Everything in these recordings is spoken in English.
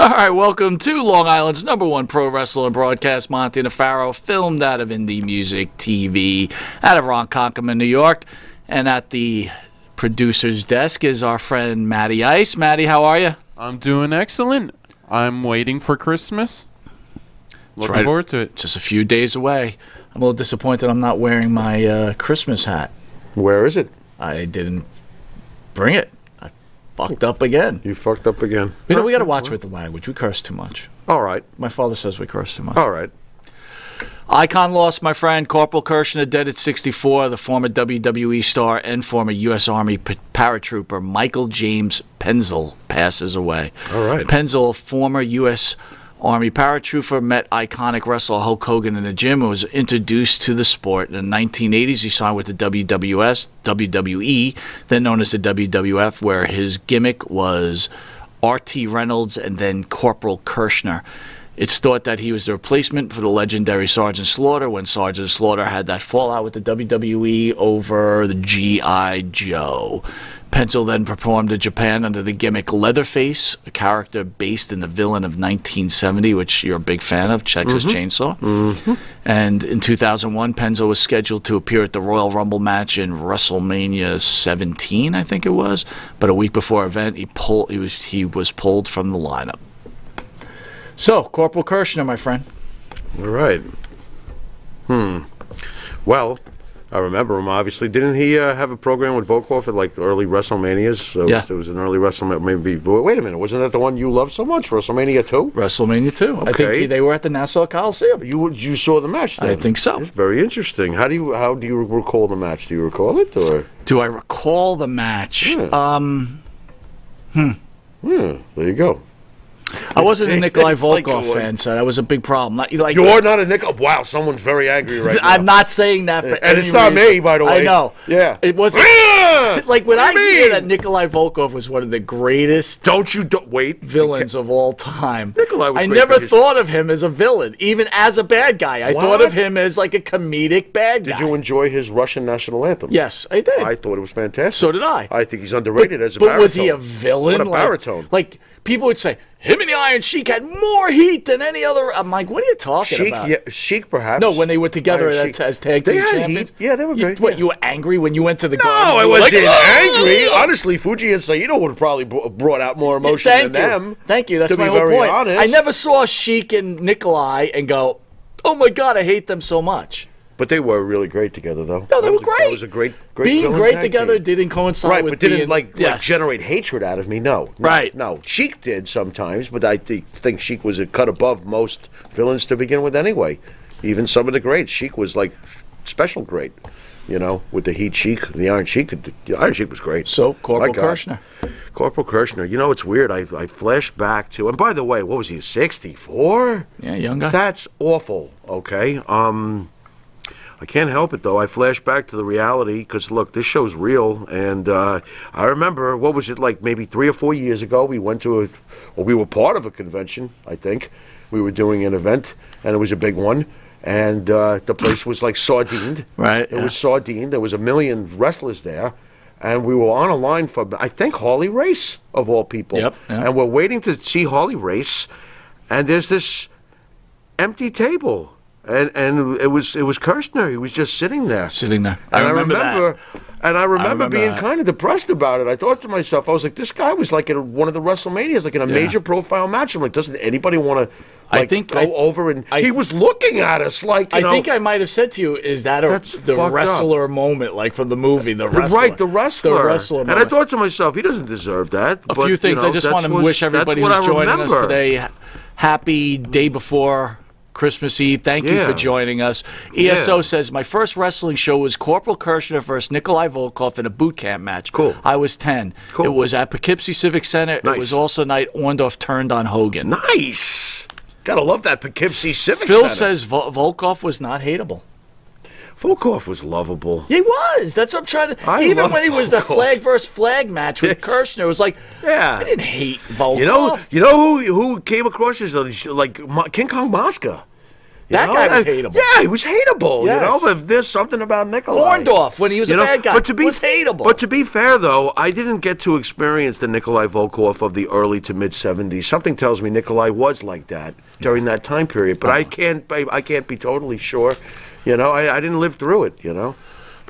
All right, welcome to Long Island's #1 pro wrestler and broadcast, Monty Nefaro, filmed out of Indie Music TV, out of Ronkonkoma, New York. And at the producer's desk is our friend Matty Ice. Matty, how are you? I'm doing excellent. I'm waiting for Christmas. Looking forward to it. Just a few days away. I'm a little disappointed I'm not wearing my Christmas hat. Where is it? I didn't bring it. I fucked up again. You fucked up again. You know, we got to watch with the language. We curse too much. All right. My father says we curse too much. All right. Icon lost, my friend. Corporal Kirshner, dead at 64. The former WWE star and former U.S. Army paratrooper Michael James Penzel passes away. All right. Penzel, former U.S. Army paratrooper, met iconic wrestler Hulk Hogan in the gym and was introduced to the sport. In the 1980s, he signed with the WWE, then known as the WWF, where his gimmick was R.T. Reynolds and then Corporal Kirshner. It's thought that he was the replacement for the legendary Sergeant Slaughter when Sergeant Slaughter had that fallout with the WWE over the G.I. Joe. Penzel then performed in Japan under the gimmick Leatherface, a character based in the villain of 1970, which you're a big fan of, Texas Chainsaw. Mm-hmm. And in 2001, Penzel was scheduled to appear at the Royal Rumble match in WrestleMania 17, I think it was. But a week before event, he was pulled from the lineup. So, Corporal Kirshner, my friend. All right. Well, I remember him, obviously. Didn't he have a program with Volkov at, like, early WrestleManias? So yeah. It was an early WrestleMania. Maybe. Wait a minute. Wasn't that the one you loved so much? WrestleMania 2? WrestleMania 2. Okay. I think they were at the Nassau Coliseum. You saw the match then? I think so. It's very interesting. How do you recall the match? Do you recall it? Or? Do I recall the match? Yeah. There you go. I wasn't a Nikolai Volkov like fan, so that was a big problem. You're not a Nikolai. Wow, someone's very angry right now. I'm not saying that for and it's not reason. me, by the way. I know. Yeah. It wasn't. Like, when I hear that Nikolai Volkov was one of the greatest villains of all time, Nikolai was I great never for his- thought of him as a villain, even as a bad guy. I thought of him as, like, a comedic bad guy. Did you enjoy his Russian national anthem? Yes, I did. I thought it was fantastic. So did I. I think he's underrated as a baritone. But was he a villain? What a baritone. Like, people would say, him and the Iron Sheik had more heat than any other. I'm like, what are you talking about? Yeah, Sheik, perhaps. No, when they were together Iron as tag team champions. Heat. Yeah, they were great. You were angry when you went to the No, garden? I You were wasn't like, angry. Honestly, Fuji and Saito would have probably brought out more emotion than them. Thank you. That's to my be whole very point. honest. I never saw Sheik and Nikolai and go, oh my God, I hate them so much. But they were really great together, though. No, they were great. That was a great Being villain great tag together team. didn't coincide Right, with but didn't being, like yes. generate hatred out of me. No. Right. No. Sheik did sometimes, but I think Sheik was a cut above most villains to begin with anyway. Even some of the greats. Sheik was like special great. You know, with the Heat Sheik, the Iron Sheik. The Iron Sheik was great. So, Corporal Kirshner. Corporal Kirshner. You know, it's weird. I flash back to, and by the way, what was he, 64? Yeah, young guy. That's awful, okay? I can't help it, though. I flash back to the reality because, look, this show's real. And I remember, what was it, like maybe 3 or 4 years ago, we went to we were part of a convention, I think. We were doing an event, and it was a big one. And the place was like sardined. Right. It was sardined. There was 1 million wrestlers there. And we were on a line for, I think, Harley Race, of all people. Yep. And we're waiting to see Harley Race. And there's this empty table. And it was Kirshner. He was just sitting there. I remember that. And I remember being that. kind of depressed about it. I thought to myself, I was like, this guy was like in one of the WrestleManias, like in a major profile match. I'm like, doesn't anybody want to go over? And he was looking at us like, I think I might have said to you, is that the wrestler moment, like from the movie, the wrestler? Right, the wrestler. The wrestler moment. And I thought to myself, he doesn't deserve that. A few things. I just want to wish everybody who's joining us today happy day before Christmas Eve. Thank you for joining us. ESO says, my first wrestling show was Corporal Kirshner versus Nikolai Volkov in a boot camp match. Cool. I was 10. Cool. It was at Poughkeepsie Civic Center. Nice. It was also night Orndorff turned on Hogan. Nice. Gotta love that Poughkeepsie Civic Phil Center. says Volkov was not hateable. Volkov was lovable. He was. That's what I'm trying to... Even when he was the flag versus flag match with Kirshner, it was like, I didn't hate Volkov. You know who came across as like King Kong Mosca? That guy was hateable. Yeah, he was hateable. Yes. You know, but there's something about Nikolai. Orndorff, when he was a bad guy, was hateable. But to be fair, though, I didn't get to experience the Nikolai Volkov of the early to mid '70s. Something tells me Nikolai was like that during that time period, but I can't be totally sure. You know, I didn't live through it. You know.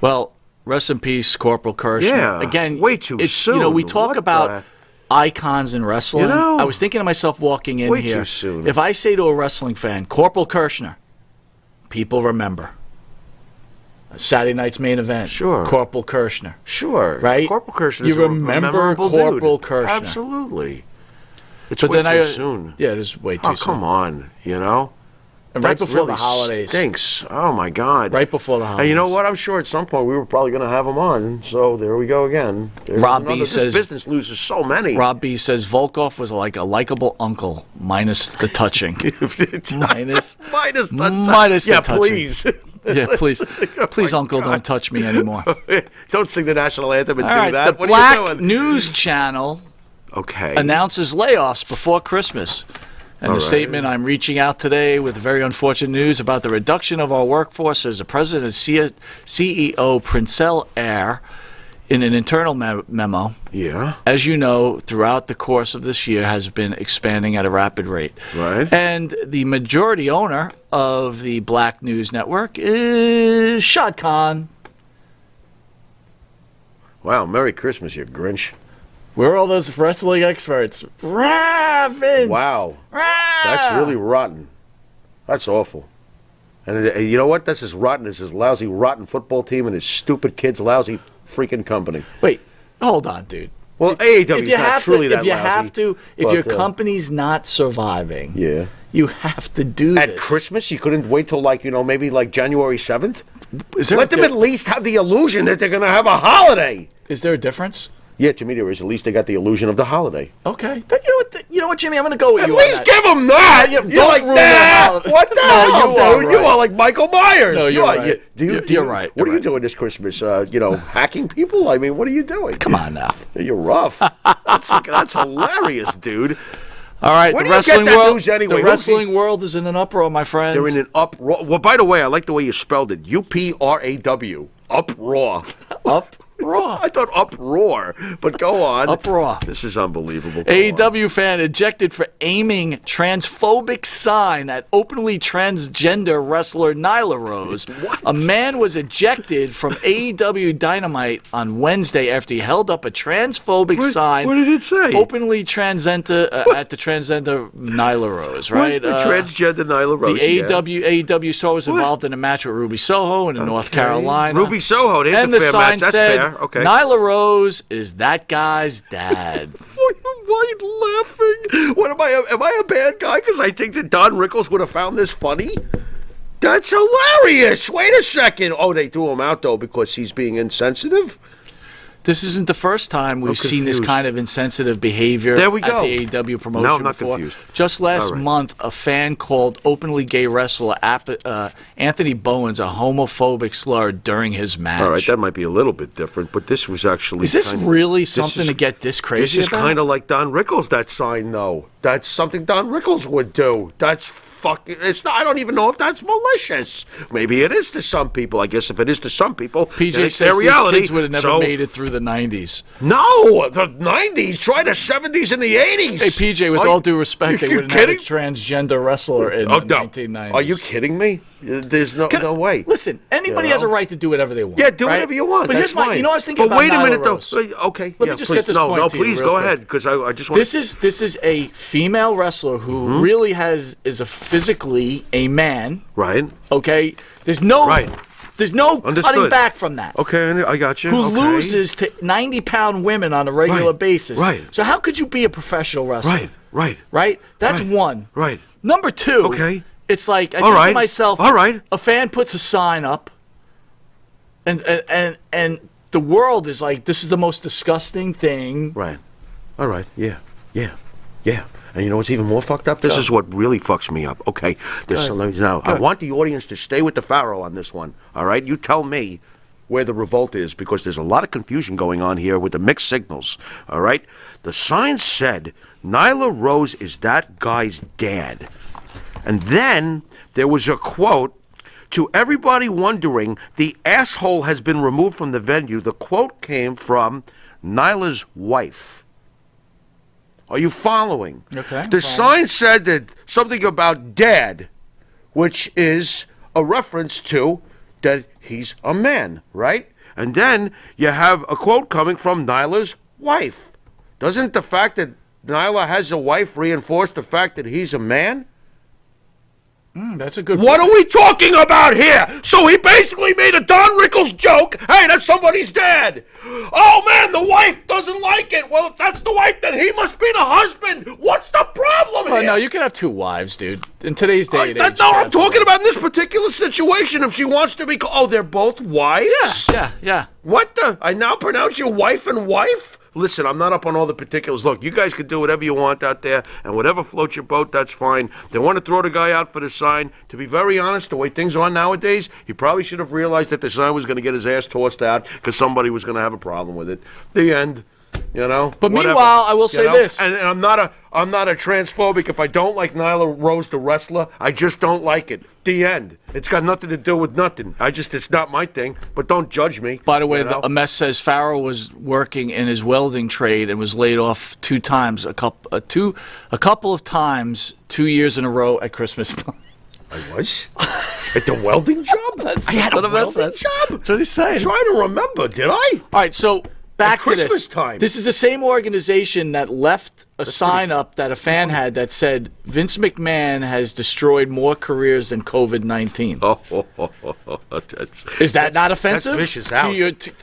Well, rest in peace, Corporal Kirshner. Yeah. Again, way too soon. You know, we talk about icons in wrestling. You know, I was thinking to myself walking in way here. too soon. If I say to a wrestling fan, Corporal Kirshner, people remember. Saturday night's main event. Sure. Corporal Kirshner. Sure. Right? Corporal Kirshner. You is a remember memorable Corporal dude. Kirshner. Absolutely. It's But way then too soon. Yeah, it is way too Oh, soon. come on. You know. And right That's before really the holidays. Stinks. Oh my God. Right before the holidays. And you know what? I'm sure at some point we were probably going to have him on. So there we go again. There's Rob B another- says- this business loses so many. Rob B says Volkov was like a likable uncle, minus the touching. minus Yeah, the touching. please. Yeah, please, please, my Uncle, God. don't touch me anymore. Don't sing the national anthem and All do right, that. the What Black are you doing? News Channel Okay. announces layoffs before Christmas. And All the right. statement, I'm reaching out today with very unfortunate news about the reduction of our workforce, as the president and CEO Princell Air in an internal memo. Yeah. As you know, throughout the course of this year has been expanding at a rapid rate. Right. And the majority owner of the Black News Network is Shad Khan. Wow. Merry Christmas, you Grinch. Where are all those wrestling experts? Vince! Wow. Rah! That's really rotten. That's awful. And you know what? That's as rotten as his lousy, rotten football team and his stupid kids' lousy freaking company. Wait, hold on, dude. Well, AEW is not truly that if you lousy. have to, if but, your company's not surviving, yeah. you have to do At this. Christmas, you couldn't wait till maybe January 7th? Is there Let them at least have the illusion that they're going to have a holiday. Is there a difference? Yeah, to me there is. At least they got the illusion of the holiday. Okay. You know what, Jimmy? I'm going to go with At you. least on give them that. Yeah, You're don't like, ruin the nah, holiday. what the No, hell, you are dude? You right. are like Michael Myers. No, you're right. You're right. What are You're you doing this Christmas? Hacking people? I mean, what are you doing? Come on now. You're rough. That's hilarious, dude. All right, Where the do you get wrestling that world. news anyway? The Who wrestling world is in an uproar, my friend. They're in an uproar. Well, by the way, I like the way you spelled it. UPRAW. Uproar. Uproar. I thought uproar, but go on. Uproar. This is unbelievable. Go on. AEW fan ejected for aiming transphobic sign at openly transgender wrestler Nyla Rose. What? A man was ejected from AEW Dynamite on Wednesday after he held up a transphobic sign. What did it say? Openly transgender at the transgender Nyla Rose, right? The transgender Nyla Rose. The yeah. AEW star was involved in a match with Ruby Soho in North Carolina. Ruby Soho. There's And a the fair sign match. That's said, fair. Okay. Nyla Rose is that guy's dad. Why are you laughing? What am I a bad guy because I think that Don Rickles would have found this funny? That's hilarious. Wait a second. Oh, they threw him out though because he's being insensitive. This isn't the first time we've seen this confused. kind of insensitive behavior There we at go. the AEW promotion No, I'm not before. confused. Just last All right. month, a fan called openly gay wrestler Anthony Bowens a homophobic slur during his match. All right, that might be a little bit different, but this was actually. Is this kinda- really this something is- to get this crazy This is about? kind of like Don Rickles. That sign, though. That's something Don Rickles would do. That's fucking. It's not. I don't even know if that's malicious. Maybe it is to some people. I guess if it is to some people, then PJ it's their says these reality. kids would have never So- made it through the 90s. No, the '90s. Try the '70s and the '80s. Hey, PJ, with Are all you- due respect, they you wouldn't have a kidding? transgender wrestler in Oh the no! 1990s. Are you kidding me? There's no way. Listen, anybody You has a know? right to do whatever they want. Yeah, do right? whatever you want. But That's here's my, fine. you know, I was thinking but about wait a Nyla minute, Rose. though. Okay. Let yeah, me just please. get this point No, to you please real go quick. ahead, because I just want. This is a female wrestler who really is a physically a man. Right. Okay, there's no cutting Understood. back from that. Okay, I got you. Who Okay. loses to 90-pound women on a regular Right, basis. right. So how could you be a professional wrestler? Right. That's Right. one. Right. Number two. Okay. It's like I All think right. to myself. All right. A fan puts a sign up, and the world is like, this is the most disgusting thing. Right. All right. Yeah. And you know what's even more fucked up? This is what really fucks me up. Okay. Now, I want the audience to stay with the Pharaoh on this one. All right. You tell me where the revolt is, because there's a lot of confusion going on here with the mixed signals. All right. The sign said Nyla Rose is that guy's dad. And then there was a quote. To everybody wondering, the asshole has been removed from the venue. The quote came from Nyla's wife. Are you following? Okay. The sign said that something about dad, which is a reference to that he's a man, right? And then you have a quote coming from Nyla's wife. Doesn't the fact that Nyla has a wife reinforce the fact that he's a man? That's a good What point. are we talking about here? So he basically made a Don Rickles joke. Hey, that's somebody's dad. Oh, man, the wife doesn't like it. Well, if that's the wife, then he must be the husband. What's the problem Well, here? no, you can have two wives, dude. In today's day and age. That's not what I'm talking about in this particular situation. If she wants to be... Oh, they're both wives? Yeah. What the? I now pronounce you wife and wife? Listen, I'm not up on all the particulars. Look, you guys can do whatever you want out there, and whatever floats your boat, that's fine. They want to throw the guy out for the sign. To be very honest, the way things are nowadays, he probably should have realized that the sign was going to get his ass tossed out because somebody was going to have a problem with it. The end. You know. But whatever. meanwhile, I will say this. And I'm not a transphobic. If I don't like Nyla Rose, the wrestler, I just don't like it. The end. It's got nothing to do with nothing. It's not my thing. But don't judge me. By the way, you know? a mess says Farrell was working in his welding trade and was laid off 2 times, a couple of times, 2 years in a row at Christmas time. I was at the welding job. I had a welding job. That's what he's saying. I'm trying to remember. Did I? All right, so back to Christmas this. time. This is the same organization that left a sign up that a fan had that said Vince McMahon has destroyed more careers than COVID-19. Is that not offensive? That's vicious out.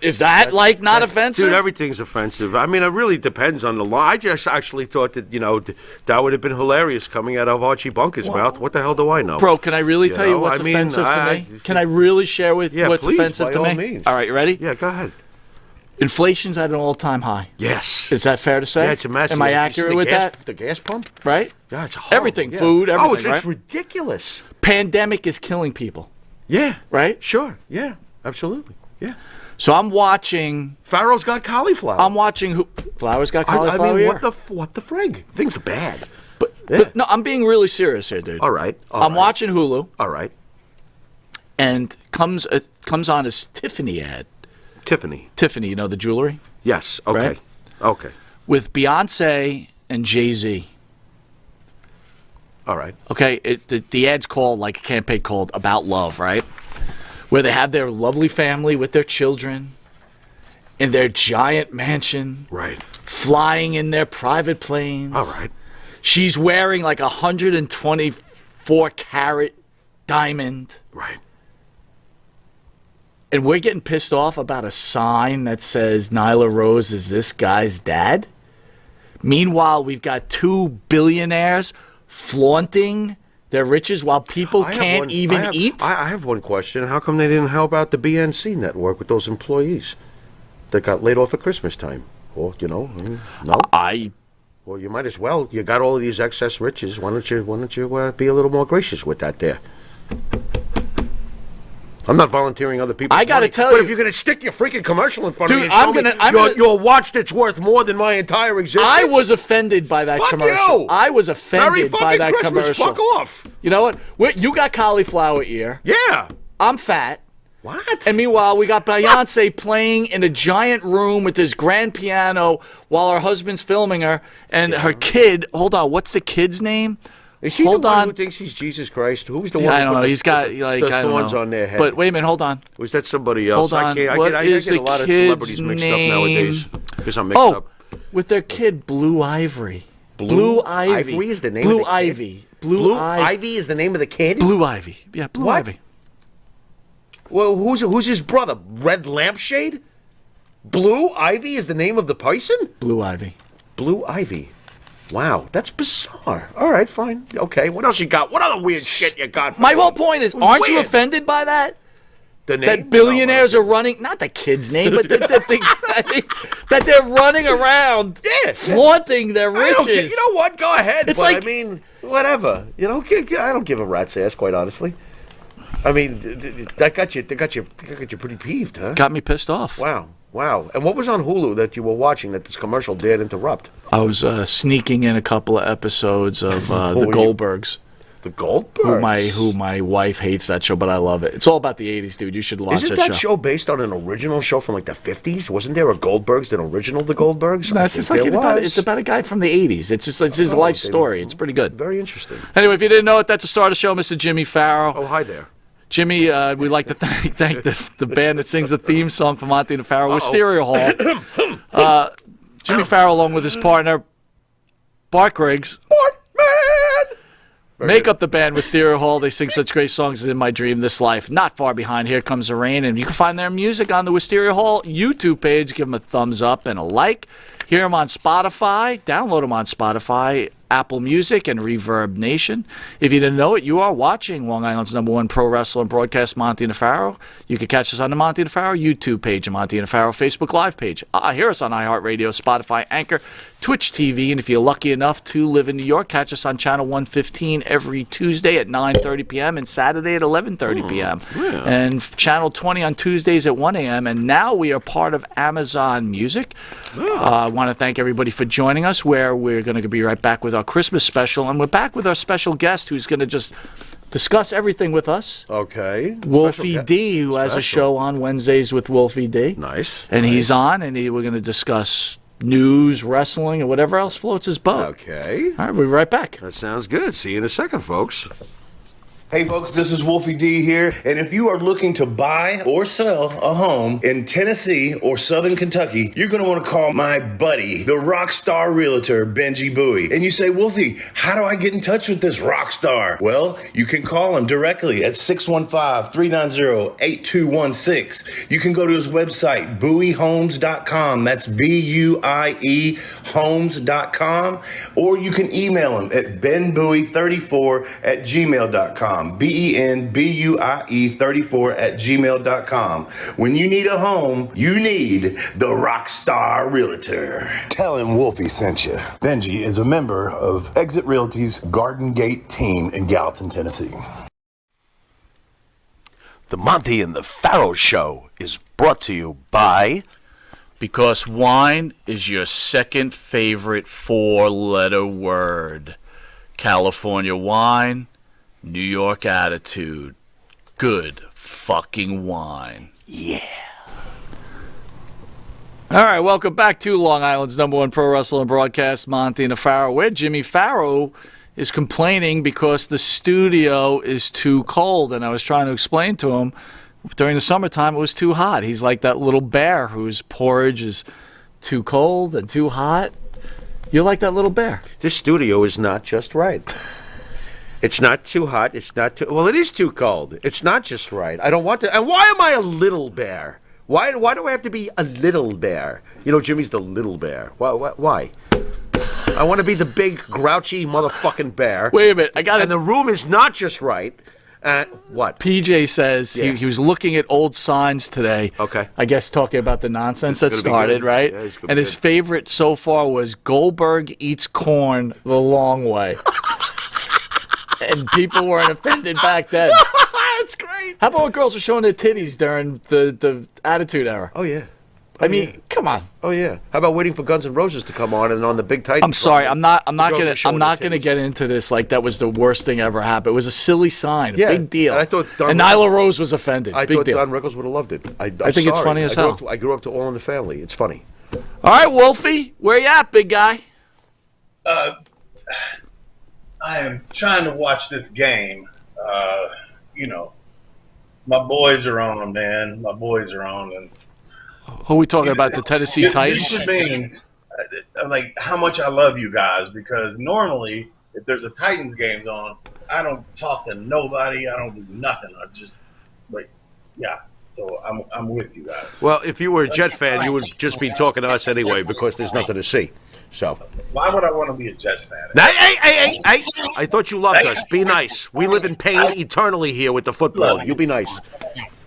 Is that not offensive? Dude, everything's offensive. I mean, it really depends on the law. I just actually thought that, that would have been hilarious coming out of Archie Bunker's mouth. What the hell do I know? Bro, can I really tell you know, what's I mean, offensive to me? Can I really share with what's please, offensive by to all me? means. All right, you ready? Yeah, go ahead. Inflation's at an all-time high. Yes. Is that fair to say? Yeah, it's a mess. Am I Yeah, you see accurate the with gas, that? The gas pump? Right? Yeah, it's horrible. Everything, yeah. food, everything, it's right? ridiculous. Pandemic is killing people, Yeah. right? Sure. Yeah. Absolutely. Yeah. So I'm watching. Pharaoh's got cauliflower. I'm watching who. Flowers got cauliflower I mean, here? what the frig? Things are bad. But no, I'm being really serious here, dude. All right. I'm watching Hulu, All right. and comes on this Tiffany ad. Tiffany. Tiffany, you know the jewelry, Yes. Okay. Right? Okay. with Beyonce and Jay-Z. All right. Okay, the ad's called, like a campaign called About Love, right? Where they have their lovely family with their children in their giant mansion, Right. flying in their private planes. All right. She's wearing like 124 carat diamond. Right. And we're getting pissed off about a sign that says Nyla Rose is this guy's dad. Meanwhile, we've got 2 billionaires flaunting their riches while people can't even eat. I have one question. How come they didn't help out the BNC network with those employees that got laid off at Christmas time? Or, no? Well, you might as well. You got all of these excess riches. Why don't you be a little more gracious with that there? I'm not volunteering other people's I gotta money, tell but you- if you're gonna stick your freaking commercial in front of Dude, me and I'm show me gonna- your watch that's worth more than my entire existence, I was offended by that Fuck commercial. you! I was Merry offended by fucking that Christmas. commercial. Fuck off. You know what? You got cauliflower ear. Yeah. I'm fat. What? And meanwhile, we got Beyonce playing in a giant room with this grand piano while her husband's filming her. And her kid, hold on, what's the kid's name? Is he Hold the one on. who thinks he's Jesus Christ? Who's the one? Yeah, I who don't put know. the- He's got, like, the I don't thorns know. on their head? But wait a minute, hold on. Was that somebody else? Hold on. I What get is a the lot of kid's celebrities mixed up nowadays because I'm mixed Oh, up. with their kid, Blue Ivy. Blue Ivy. Ivory is the name Blue of the kid? Ivy. Blue Ivy is the name of the kid? Blue Ivy. Yeah, Blue What? Ivy. Well, who's his brother? Red Lampshade? Blue Ivy is the name of the person? Blue Ivy. Blue Ivy. Wow, that's bizarre. All right, fine. Okay, what else you got? What other weird shit you got? My whole point is, aren't you Weird. offended by that? The name? That billionaires are running, not the kid's name, but that they're running around Yeah. flaunting their I don't riches. you know what? Go ahead. It's but like- I mean, whatever. I don't give a rat's ass, quite honestly. I mean, that got you pretty peeved, huh? Got me pissed off. Wow. And what was on Hulu that you were watching that this commercial dared interrupt? I was sneaking in a couple of episodes of the were you? Goldbergs. The Goldbergs. Who my wife hates that show, but I love it. It's all about the 80s, dude. You should watch Isn't that show based on an original show from like the 50s? Wasn't there a Goldbergs, an original The Goldbergs? No, it's about a guy from the 80s. It's his life story. It's pretty good. Very interesting. Anyway, if you didn't know it, that's the start of the show, Mr. Jimmy Farrow. Oh, hi there. Jimmy, we'd like to thank the band that sings the theme song for Monty and the Farrow, Wisteria Hall. Jimmy Farrow, along with his partner, Bart Griggs, make up the band Wisteria Hall. They sing such great songs as In My Dream, This Life, Not Far Behind, Here Comes the Rain. And you can find their music on the Wisteria Hall YouTube page. Give them a thumbs up and a like. Hear them on Spotify. Download them on Spotify, Apple Music, and Reverb Nation. If you didn't know it, you are watching Long Island's #1 pro wrestler and broadcast, Monty and the Pharaoh. You can catch us on the Monty and the Pharaoh YouTube page and Monty and the Pharaoh Facebook Live page. Hear us on iHeartRadio, Spotify, Anchor, Twitch TV, and if you're lucky enough to live in New York, catch us on Channel 115 every Tuesday at 9:30 p.m. and Saturday at 11:30 p.m. Yeah. And Channel 20 on Tuesdays at 1 a.m. And now we are part of Amazon Music. I want to thank everybody for joining us, where we're going to be right back with our Christmas special. And we're back with our special guest who's going to just discuss everything with us. Okay. Wolfie D, who has a show on Wednesdays with Wolfie D. Nice. And he's on, and we're going to discuss news, wrestling, and whatever else floats his boat. Okay. All right, we'll be right back. That sounds good. See you in a second, folks. Hey folks, this is Wolfie D here, and if you are looking to buy or sell a home in Tennessee or Southern Kentucky, you're going to want to call my buddy, the rock star realtor, Benji Bowie. And you say, Wolfie, how do I get in touch with this rock star? Well, you can call him directly at 615-390-8216. You can go to his website, bowiehomes.com. That's B-U-I-E homes.com. Or you can email him at benbowie34@gmail.com. BENBUIE34@gmail.com. When you need a home, you need the Rockstar Realtor. Tell him Wolfie sent you. Benji is a member of Exit Realty's Garden Gate team in Gallatin, Tennessee. The Monty and the Pharaoh Show is brought to you by... Because wine is your second favorite four-letter word. California wine, New York attitude. Good fucking wine. Yeah. All right, welcome back to Long Island's #1 pro wrestler and broadcast, Monty and the Pharaoh, where Jimmy Farrow is complaining because the studio is too cold. And I was trying to explain to him, during the summertime it was too hot. He's like that little bear whose porridge is too cold and too hot. You're like that little bear. This studio is not just right. It's not too hot. It's not too... Well, it is too cold. It's not just right. I don't want to... And why am I a little bear? Why do I have to be a little bear? You know, Jimmy's the little bear. Why? I want to be the big, grouchy motherfucking bear. Wait a minute. I got it. And the room is not just right. What? PJ says he was looking at old signs today. Okay. I guess talking about the nonsense that gonna be started, good. right? Yeah, it's gonna and be his good. favorite so far was Goldberg eats corn the long way. And people weren't offended back then. That's great. How about when girls were showing their titties during the Attitude Era? Oh, yeah. I mean, come on. Oh, yeah. How about waiting for Guns N' Roses to come on and on the big Titan? I'm sorry. I'm not girls gonna are showing their titties. get into this like that was the worst thing ever happened. It was a silly sign, a Yeah, big deal. and I thought Don and Rickles- Nyla Rose was offended. I big thought deal. Don Rickles would have loved it. I think it's funny as hell. I grew up to All in the Family. It's funny. All right, Wolfie, where you at, big guy? I am trying to watch this game. My boys are on them, man. My boys are on, and Who are we talking about? The Tennessee this Titans? should mean like how much I love you guys, because normally if there's a Titans games on, I don't talk to nobody. I don't do nothing. I just yeah. So I'm with you guys. Well, if you were a Jet fan, you would just be talking to us anyway because there's nothing to see. So. Why would I want to be a Jets fan? Hey! I thought you loved us. Be nice. We live in pain eternally here with the football. You be nice.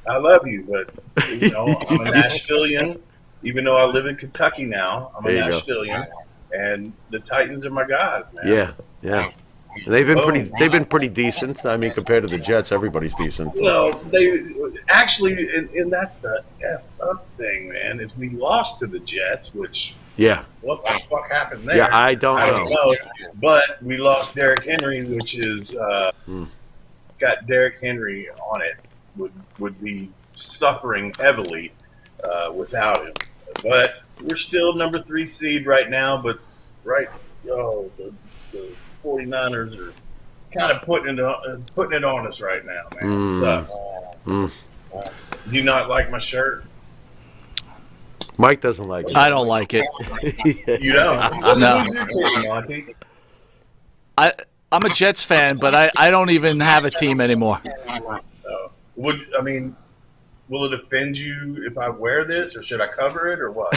I love you, but I'm a Nashvilleian. Even though I live in Kentucky now, I'm a There you go. Nashvilleian, and the Titans are my guys, man. Yeah. And they've been pretty decent. I mean, compared to the Jets, everybody's decent. Well, they actually, and that's the F up thing, man. Is we lost to the Jets, which what the fuck happened there? Yeah, I don't know. But we lost Derrick Henry, which is got Derrick Henry on it. Would be suffering heavily without him. But we're still number 3 seed right now. But the 49ers are kind of putting it on us right now, man. Do you not like my shirt? Mike doesn't like it. I don't like it. You don't? No. Who's your team, Monty? I'm a Jets fan, but I don't even have a team anymore. Will it offend you if I wear this, or should I cover it, or what?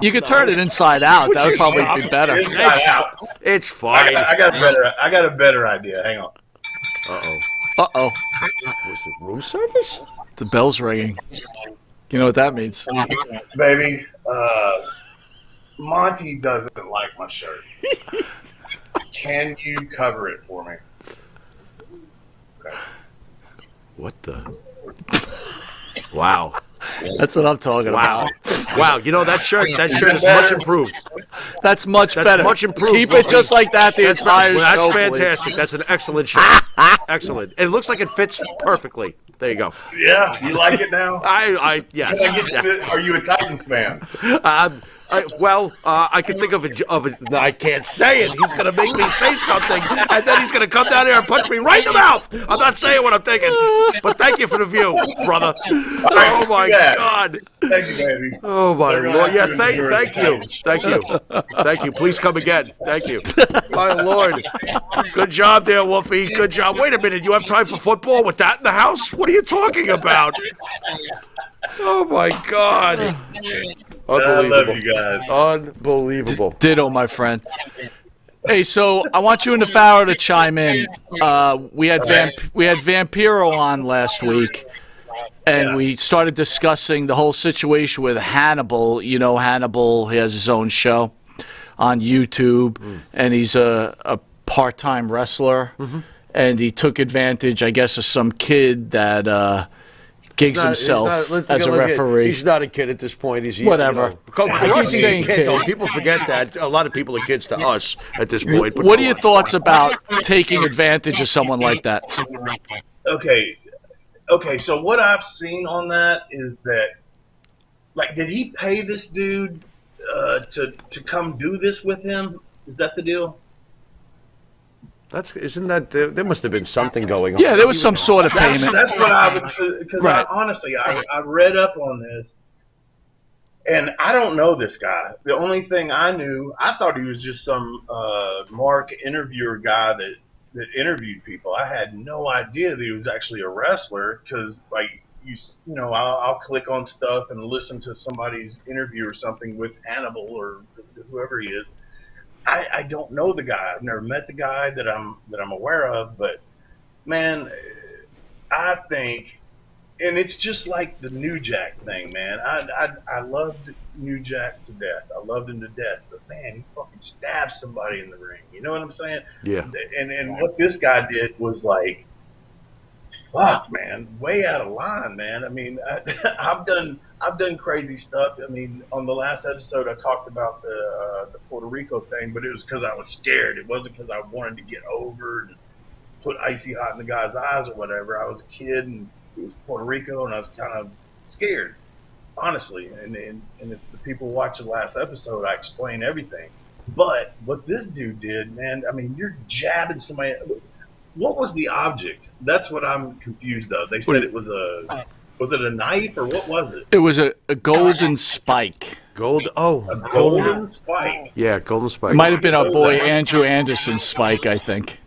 You could turn it inside out. That would probably be better. Inside out. It's fine. I got a better idea. Hang on. Uh-oh. Was it room service? The bell's ringing. You know what that means? Baby, Monty doesn't like my shirt. Can you cover it for me? Okay. What the? Wow. That's what I'm talking about. Wow. You know, that shirt is much improved. That's much better. Much improved. Keep it just like that the entire show, That's please. fantastic. That's an excellent shirt. Excellent. It looks like it fits perfectly. There you go. Yeah, you like it now? Yes. Are you a Titans fan? I can think of a. No, I can't say it. He's gonna make me say something, and then he's gonna come down here and punch me right in the mouth. I'm not saying what I'm thinking, but thank you for the view, brother. Oh my God. Thank you, baby. Oh my Lord. Yeah, thank you. Please come again. Thank you. My Lord. Good job there, Wolfie. Good job. Wait a minute. You have time for football with that in the house? What are you talking about? Oh my God. Unbelievable. I love you guys. Unbelievable. Ditto, my friend. Hey, so I want you and the Pharaoh to chime in. We had Vampiro on last week, and we started discussing the whole situation with Hannibal. You know, Hannibal, he has his own show on YouTube, and he's a part-time wrestler, and he took advantage, I guess, of some kid that gigs himself as a referee. He's not a kid at this point. He's whatever. For us, he's a kid, though. People forget that. A lot of people are kids to us at this point. But what are your thoughts about taking advantage of someone like that? Okay. So what I've seen on that is that, like, did he pay this dude to come do this with him? Is that the deal? Isn't that there must have been something going on? Yeah, there was some sort of payment. That's what I would, because honestly, I read up on this, and I don't know this guy. The only thing I knew, I thought he was just some Mark interviewer guy that interviewed people. I had no idea that he was actually a wrestler, because I'll click on stuff and listen to somebody's interview or something with Hannibal or whoever he is. I don't know the guy. I've never met the guy that I'm aware of, but man, I think, and it's just like the New Jack thing, man. I loved New Jack to death. I loved him to death, but man, he fucking stabbed somebody in the ring. You know what I'm saying? Yeah. And what this guy did was like, fuck, man, way out of line, man. I mean, I've done crazy stuff. I mean, on the last episode, I talked about the Puerto Rico thing, but it was because I was scared. It wasn't because I wanted to get over and put icy hot in the guy's eyes or whatever. I was a kid, and it was Puerto Rico, and I was kind of scared, honestly. And if the people watch the last episode, I explain everything. But what this dude did, man, I mean, you're jabbing somebody. What was the object? That's what I'm confused of. They said it was was it a knife or what was it? It was a golden spike. A golden spike. Yeah, golden spike. Might have been our boy Andrew Anderson's spike, I think.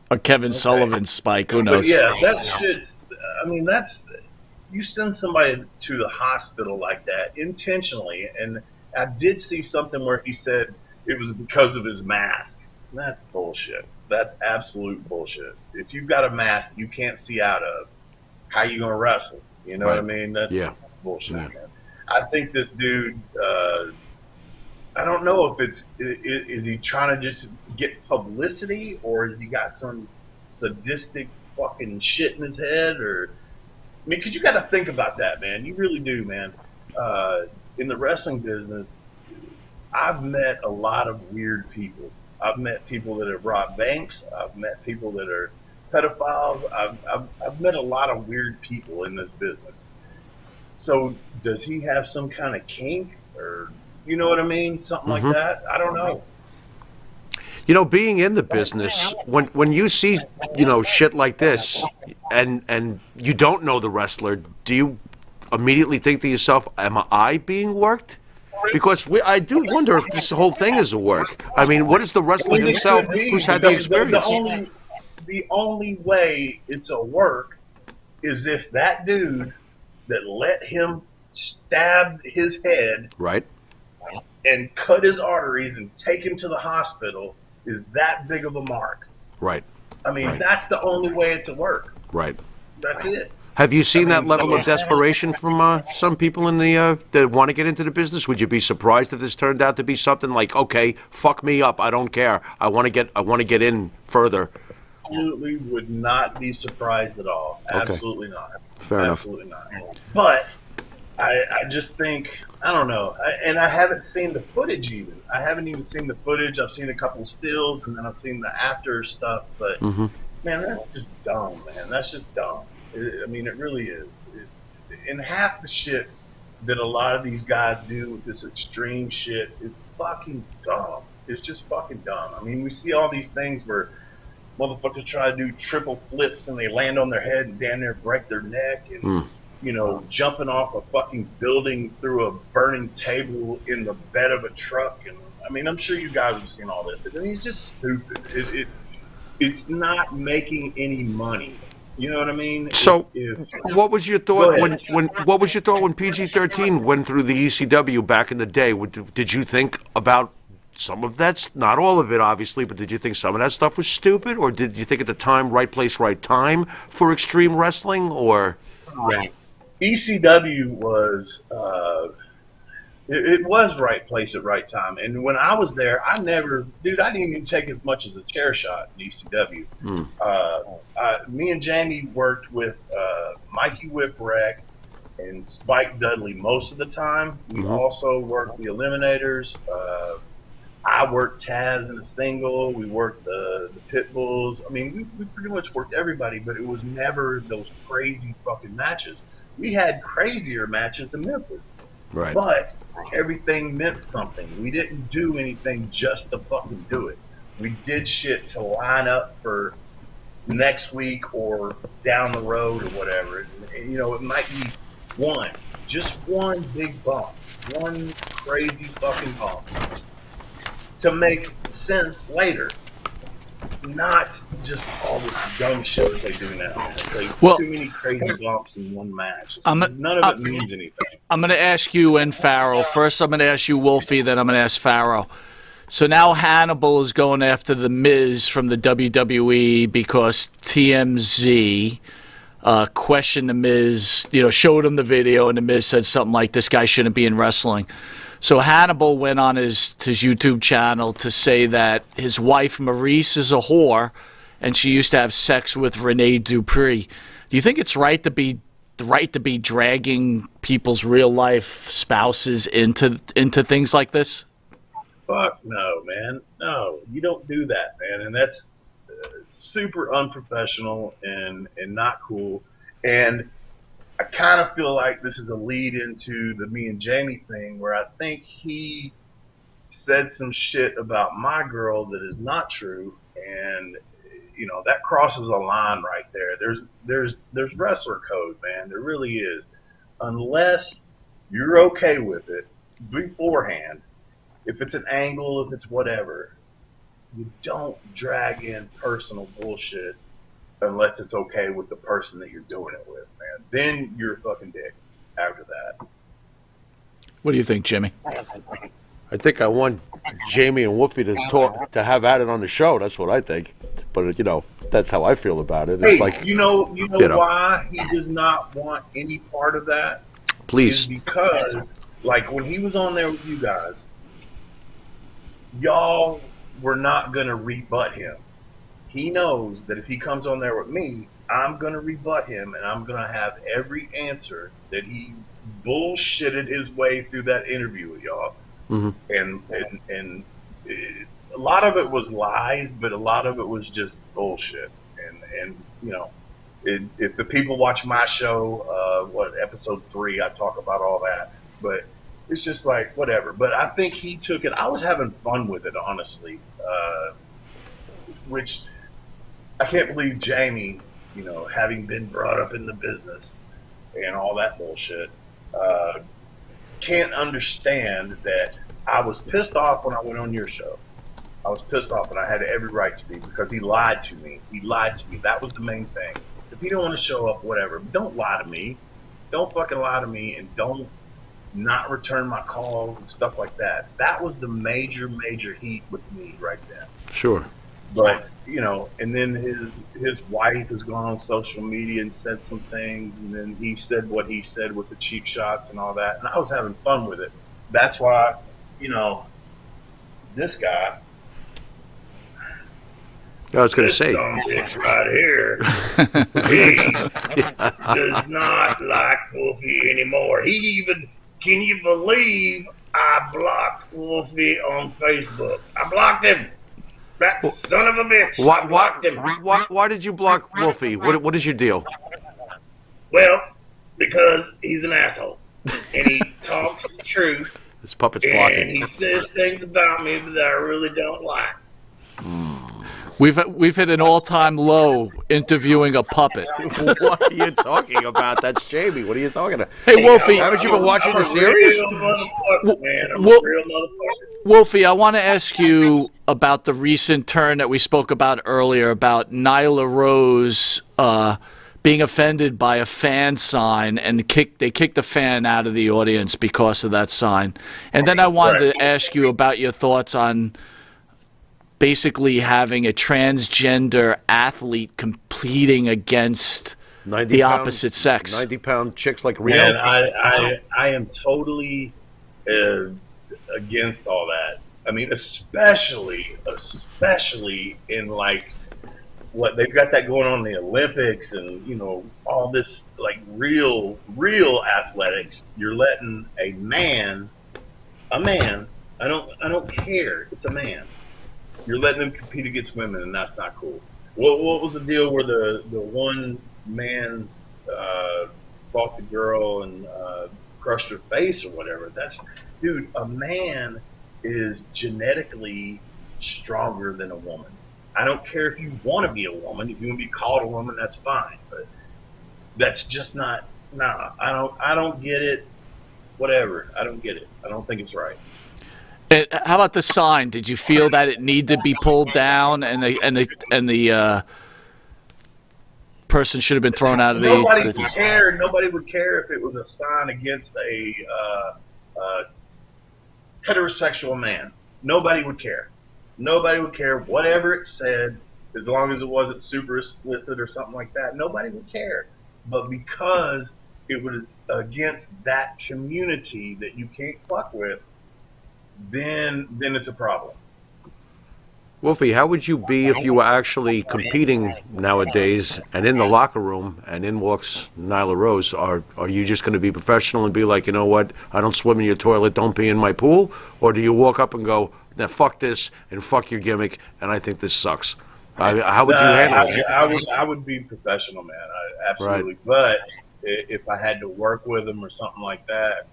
Or Kevin Sullivan's spike, who knows? But yeah, that shit, I mean, you send somebody to the hospital like that intentionally, and I did see something where he said it was because of his mask. That's bullshit. That's absolute bullshit. If you've got a mask you can't see out of, how you gonna wrestle? You know what I mean? That's bullshit, man. I think this dude, I don't know if is he trying to just get publicity, or has he got some sadistic fucking shit in his head, or I mean, because you got to think about that, man. You really do, man. In the wrestling business, I've met a lot of weird people. I've met people that have robbed banks. I've met people that are pedophiles. I've met a lot of weird people in this business. So does he have some kind of kink, or you know what I mean? Something like that? I don't know. You know, being in the business, when you see, you know, shit like this, and you don't know the wrestler, do you immediately think to yourself, "Am I being worked?" Because I do wonder if this whole thing is a work. I mean, what is the wrestler himself who's had the experience? The only way it's a work is if that dude that let him stab his head Right. and cut his arteries and take him to the hospital is that big of a mark. Right. I mean, Right. that's the only way it's a work. Right. That's it. Have you seen that level of desperation from some people in the that want to get into the business? Would you be surprised if this turned out to be something like, okay, fuck me up, I don't care, I want to get in further? Absolutely would not be surprised at all. Okay. Absolutely not. Fair enough. Absolutely not. But I just think, I don't know, and I haven't seen the footage even. I haven't even seen the footage. I've seen a couple stills, and then I've seen the after stuff. But man, that's just dumb, man. That's just dumb. I mean, it really is. And half the shit that a lot of these guys do with this extreme shit is fucking dumb. It's just fucking dumb. I mean, we see all these things where motherfuckers try to do triple flips and they land on their head and damn near break their neck, and you know, jumping off a fucking building through a burning table in the bed of a truck. And I mean, I'm sure you guys have seen all this. I mean, it's just stupid. It's not making any money. You know what I mean? So, what was your thought what was your thought when PG-13 went through the ECW back in the day? Did you think about some of that? Not all of it, obviously, but did you think some of that stuff was stupid, or did you think at the time, right place, right time for extreme wrestling, or? ECW was it was right place at right time. And when I was there, I didn't even take as much as a chair shot in ECW. Me and Jamie worked with Mikey Whipwreck and Spike Dudley most of the time. We also worked the Eliminators. I worked Taz in a single. We worked the Pitbulls. I mean, we pretty much worked everybody, but it was never those crazy fucking matches. We had crazier matches than Memphis. Right. But everything meant something. We didn't do anything just to fucking do it. We did shit to line up for next week or down the road or whatever. And, you know, it might be just one big bump, one crazy fucking bump to make sense later. Not just all this dumb shit that they do now. It's like too many crazy bumps in one match. None of it means anything. I'm going to ask you and Pharaoh. First, I'm going to ask you, Wolfie, then I'm going to ask Pharaoh. So now Hannibal is going after The Miz from the WWE because TMZ questioned The Miz, showed him the video, and The Miz said something like, this guy shouldn't be in wrestling. So Hannibal went on his YouTube channel to say that his wife Maurice is a whore, and she used to have sex with Rene Dupree. Do you think it's right to be dragging people's real life spouses into things like this? Fuck no, man. No, you don't do that, man, and that's super unprofessional and not cool. And I kind of feel like this is a lead into the me and Jamie thing, where I think he said some shit about my girl that is not true, and that crosses a line right there. There's wrestler code, man. There really is. Unless you're okay with it beforehand, if it's an angle, if it's whatever, you don't drag in personal bullshit unless it's okay with the person that you're doing it with, man. Then you're a fucking dick after that. What do you think, Jimmy? I think I want Jamie and Wolfie to have at it on the show. That's what I think. But that's how I feel about it. It's like you know why he does not want any part of that? Please. Is because like when he was on there with you guys, y'all were not going to rebut him. He knows that if he comes on there with me, I'm going to rebut him, and I'm going to have every answer that he bullshitted his way through that interview with y'all. And a lot of it was lies, but a lot of it was just bullshit. And you know, if the people watch my show, episode 3, I talk about all that. But it's just like, whatever. But I think he took it. I was having fun with it, honestly. Which I can't believe Jamie, you know, having been brought up in the business and all that bullshit, can't understand that I was pissed off when I went on your show. I was pissed off, and I had every right to be, because he lied to me. He lied to me. That was the main thing. If you don't want to show up, whatever, don't lie to me. Don't fucking lie to me, and don't not return my calls and stuff like that. That was the major heat with me right then. Sure. But, you know, and then his wife has gone on social media and said some things, and then he said what he said with the cheap shots and all that, and I was having fun with it. That's why, you know, this guy, I was going to this say. dumb bitch right here, he does not like Wolfie anymore. He even, can you believe I blocked Wolfie on Facebook? I blocked him. That son of a bitch. I blocked him. Why did you block Wolfie? What is your deal? Well, because he's an asshole. And he talks the truth. This puppet's And blocking. he says things about me that I really don't like. We've hit an all-time low interviewing a puppet. What are you talking about? That's Jamie. What are you talking about? Hey, Wolfie. Haven't you been watching I'm the series? Real motherfucker, man. I'm Wo- a real motherfucker. Wolfie, I want to ask you about the recent turn that we spoke about earlier about Nyla Rose being offended by a fan sign, and they kicked the fan out of the audience because of that sign. And then I wanted to ask you about your thoughts on basically having a transgender athlete competing against the opposite sex. 90-pound chicks like Rio. Man, I am totally against all that. I mean, especially in like what they've got that going on in the Olympics, and you know, all this like real athletics. You're letting a man, I don't care. It's a man. You're letting them compete against women, and that's not cool. What was the deal where the one man fought the girl and crushed her face or whatever? Dude, a man is genetically stronger than a woman. I don't care if you want to be a woman. If you want to be called a woman, that's fine. But that's just not. Nah, I don't get it. Whatever. I don't get it. I don't think it's right. How about the sign? Did you feel that it needed to be pulled down, and the person should have been thrown out of the? Nobody would care. Nobody would care if it was a sign against a heterosexual man. Nobody would care. Nobody would care whatever it said, as long as it wasn't super explicit or something like that. Nobody would care. But because it was against that community that you can't fuck with, then it's a problem. Wolfie, how would you be if you were actually competing nowadays and in the locker room and in walks Nyla Rose? Are you just going to be professional and be like, you know what, I don't swim in your toilet, don't be in my pool? Or do you walk up and go, now fuck this and fuck your gimmick, and I think this sucks? How would you handle it? I would be professional, man. Absolutely. Right. But if I had to work with him or something like that,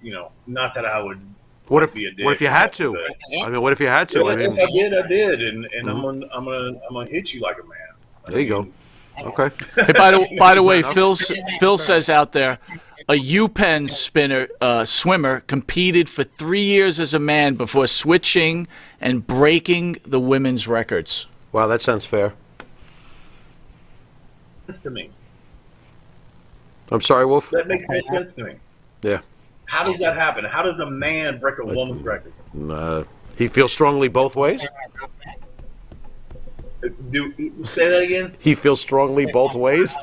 you know, not that I would. What if you had to? I mean, what if you had to? Well, if I did, and I'm gonna hit you like a man. There you go. Okay. Hey, by the way, Phil says out there, a UPenn swimmer competed for 3 years as a man before switching and breaking the women's records. Wow, that sounds fair. To me. I'm sorry, Wolf? That makes no sense to me. Yeah. How does that happen? How does a man break a woman's record? He feels strongly both ways? Say that again? He feels strongly both ways?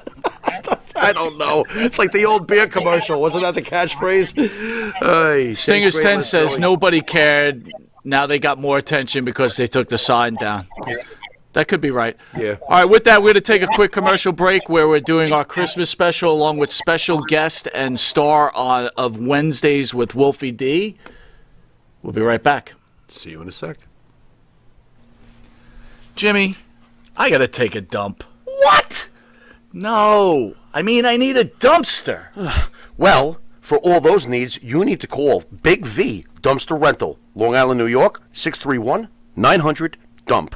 I don't know. It's like the old beer commercial. Wasn't that the catchphrase? Stingers 10 says nobody cared. now they got more attention because they took the sign down. That could be right. Yeah. All right, with that, we're going to take a quick commercial break where we're doing our Christmas special along with special guest and star of Wednesdays with Wolfie D. We'll be right back. See you in a sec. Jimmy, I got to take a dump. What? No. I mean, I need a dumpster. Well, for all those needs, you need to call Big V Dumpster Rental, Long Island, New York, 631-900-DUMP.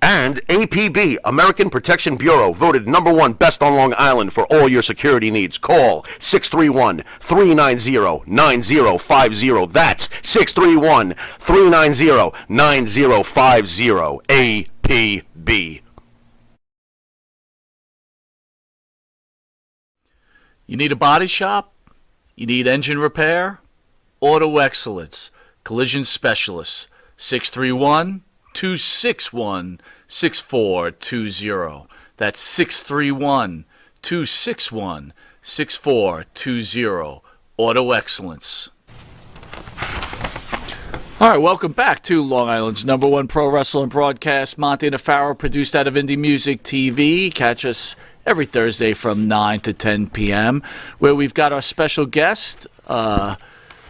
And APB, American Protection Bureau, voted #1 best on Long Island for all your security needs. Call 631-390-9050. That's 631-390-9050. APB. You need a body shop? You need engine repair? Auto Excellence, Collision Specialists, 631-261-6420. That's 631-261-6420. Auto Excellence. All right, welcome back to Long Island's #1 pro wrestling broadcast. Monty and Farrow, produced out of Indie Music TV. Catch us every Thursday from 9 to 10 p.m., where we've got our special guest,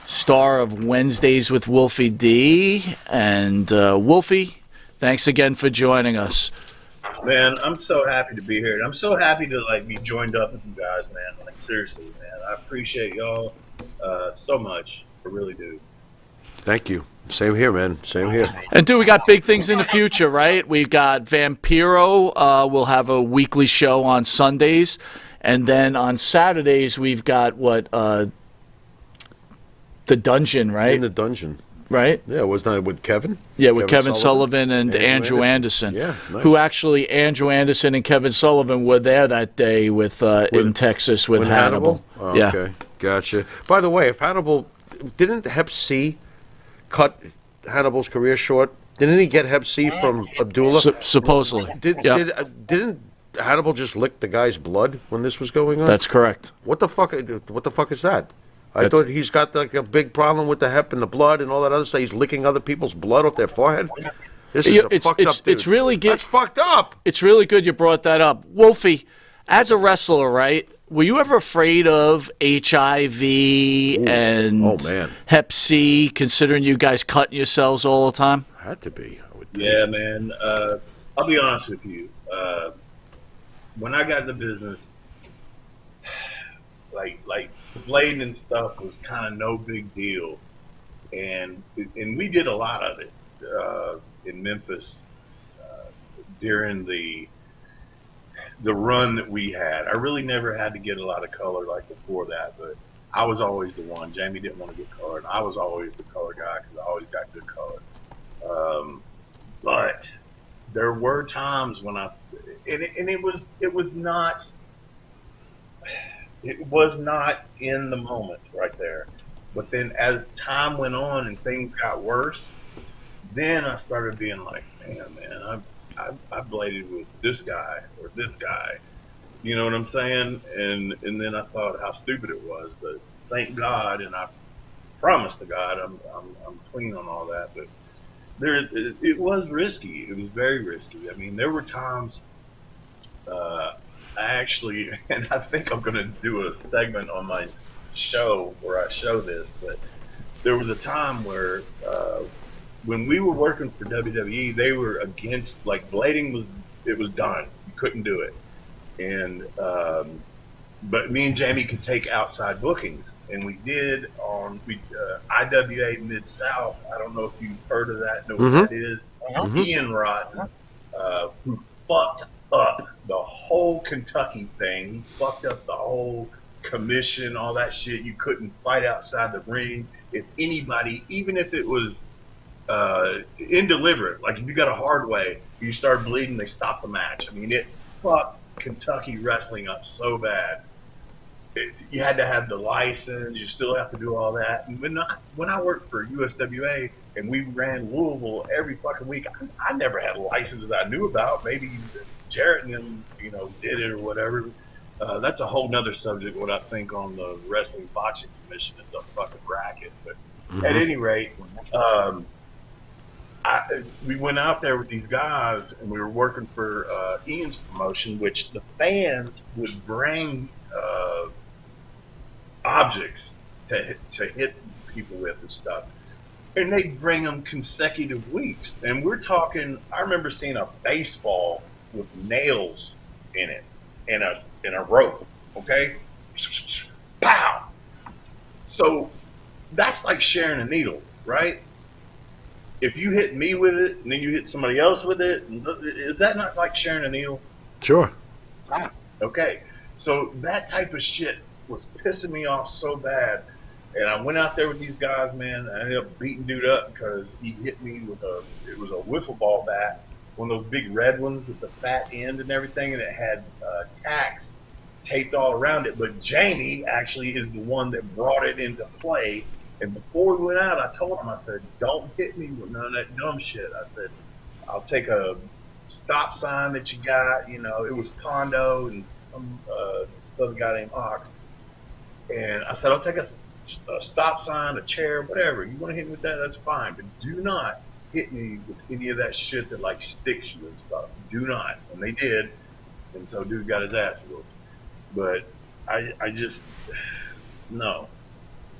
star of Wednesdays with Wolfie D. And Wolfie, thanks again for joining us. Man, I'm so happy to be here. I'm so happy to be joined up with you guys, man. Like seriously, man. I appreciate y'all so much. I really do. Thank you. Same here, man. Same here. And, dude, we got big things in the future, right? We've got Vampiro. We'll have a weekly show on Sundays. And then on Saturdays, we've got The Dungeon, right? In the Dungeon. Right? Yeah, wasn't that with Kevin? Yeah, with Kevin Sullivan and Andrew Anderson. Yeah, nice. Who actually, Andrew Anderson and Kevin Sullivan were there that day in Texas with Hannibal. Oh, yeah. Okay, gotcha. By the way, if Hannibal, didn't Hep C cut Hannibal's career short? Didn't he get Hep C from Abdullah? Supposedly. Didn't Hannibal just lick the guy's blood when this was going on? That's correct. What the fuck is that? I thought he's got a big problem with the hep and the blood and all that other stuff. He's licking other people's blood off their forehead. This is fucked up, dude. It's really good. That's fucked up. It's really good you brought that up. Wolfie, as a wrestler, right, were you ever afraid of HIV and Hep C, considering you guys cutting yourselves all the time? Had to be. I would think. Yeah, man. I'll be honest with you. When I got in the business, like blading and stuff was kind of no big deal, and we did a lot of it in Memphis during the run that we had. I really never had to get a lot of color like before that, but I was always the one. Jamie didn't want to get color, and I was always the color guy because I always got good color. But there were times when it was not in the moment right there. But then as time went on and things got worse, then I started being like, man, I bladed with this guy or this guy. You know what I'm saying? And then I thought how stupid it was. But thank God, and I promise to God I'm clean on all that. But it was risky. It was very risky. I mean, there were times and I think I'm going to do a segment on my show where I show this, but there was a time where when we were working for WWE, they were against, blading was done. You couldn't do it. And but me and Jamie could take outside bookings, and we did on IWA Mid-South. I don't know if you've heard of that, know what that is. Ian Rotten, who fucked up the whole Kentucky thing, fucked up the whole commission, all that shit. You couldn't fight outside the ring. If anybody, even if it was indeliberate, like if you got a hard way, you start bleeding, they stop the match. I mean, it fucked Kentucky wrestling up so bad. You had to have the license. You still have to do all that. And when I worked for USWA and we ran Louisville every fucking week, I never had licenses I knew about. Maybe Jarrett and them, did it or whatever. That's a whole nother subject. What I think on the wrestling boxing commission is a fucking racket. But at any rate, um, we went out there with these guys, and we were working for Ian's promotion, which the fans would bring objects to hit people with and stuff, and they'd bring them consecutive weeks. And we're talking. I remember seeing a baseball with nails in it and a rope. Okay, pow. So that's like sharing a needle, right? If you hit me with it and then you hit somebody else with it, is that not like sharing a needle? Sure. Okay. So that type of shit was pissing me off so bad. And I went out there with these guys, man. I ended up beating dude up because he hit me with it was a wiffle ball bat, one of those big red ones with the fat end and everything, and it had tacks taped all around it. But Jamie actually is the one that brought it into play. And before we went out, I told him, I said, don't hit me with none of that dumb shit. I said, I'll take a stop sign that you got. You know, it was Pondo and some other guy named Ox. And I said, I'll take a stop sign, a chair, whatever. You want to hit me with that, that's fine. But do not hit me with any of that shit that, like, sticks you and stuff. Do not. And they did. And so dude got his ass whooped. But I just, no.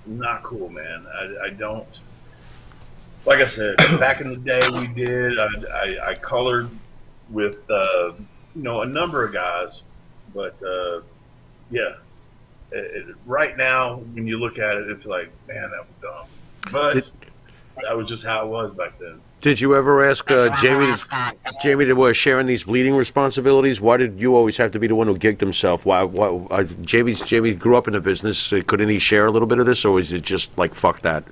Not cool, man. I don't. Like I said, back in the day, we did. I colored with a number of guys, but yeah. Right now, when you look at it, it's like, man, that was dumb. But that was just how it was back then. Did you ever ask Jamie to share in these bleeding responsibilities? Why did you always have to be the one who gigged himself? Why Jamie grew up in the business. Couldn't he share a little bit of this, or was it just like, fuck that?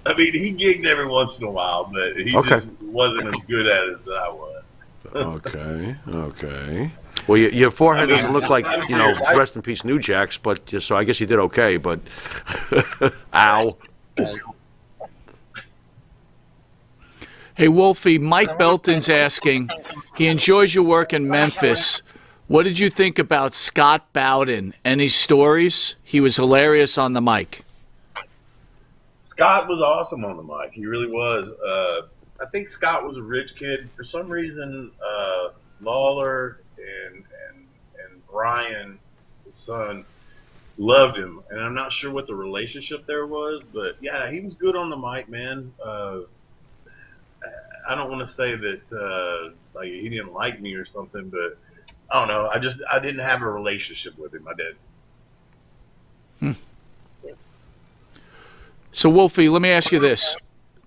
I mean, he gigged every once in a while, but he just wasn't as good at it as I was. Okay. Well, your forehead doesn't look like, rest in peace, New Jacks, but so I guess you did okay, but ow. Hey, Wolfie, Mike Belton's asking, he enjoys your work in Memphis. What did you think about Scott Bowden? Any stories? He was hilarious on the mic. Scott was awesome on the mic. He really was. I think Scott was a rich kid. For some reason, Lawler and Brian, his son, loved him. And I'm not sure what the relationship there was, but yeah, he was good on the mic, man. I don't want to say that like he didn't like me or something, but I don't know. I didn't have a relationship with him. I did. So, Wolfie, let me ask you this.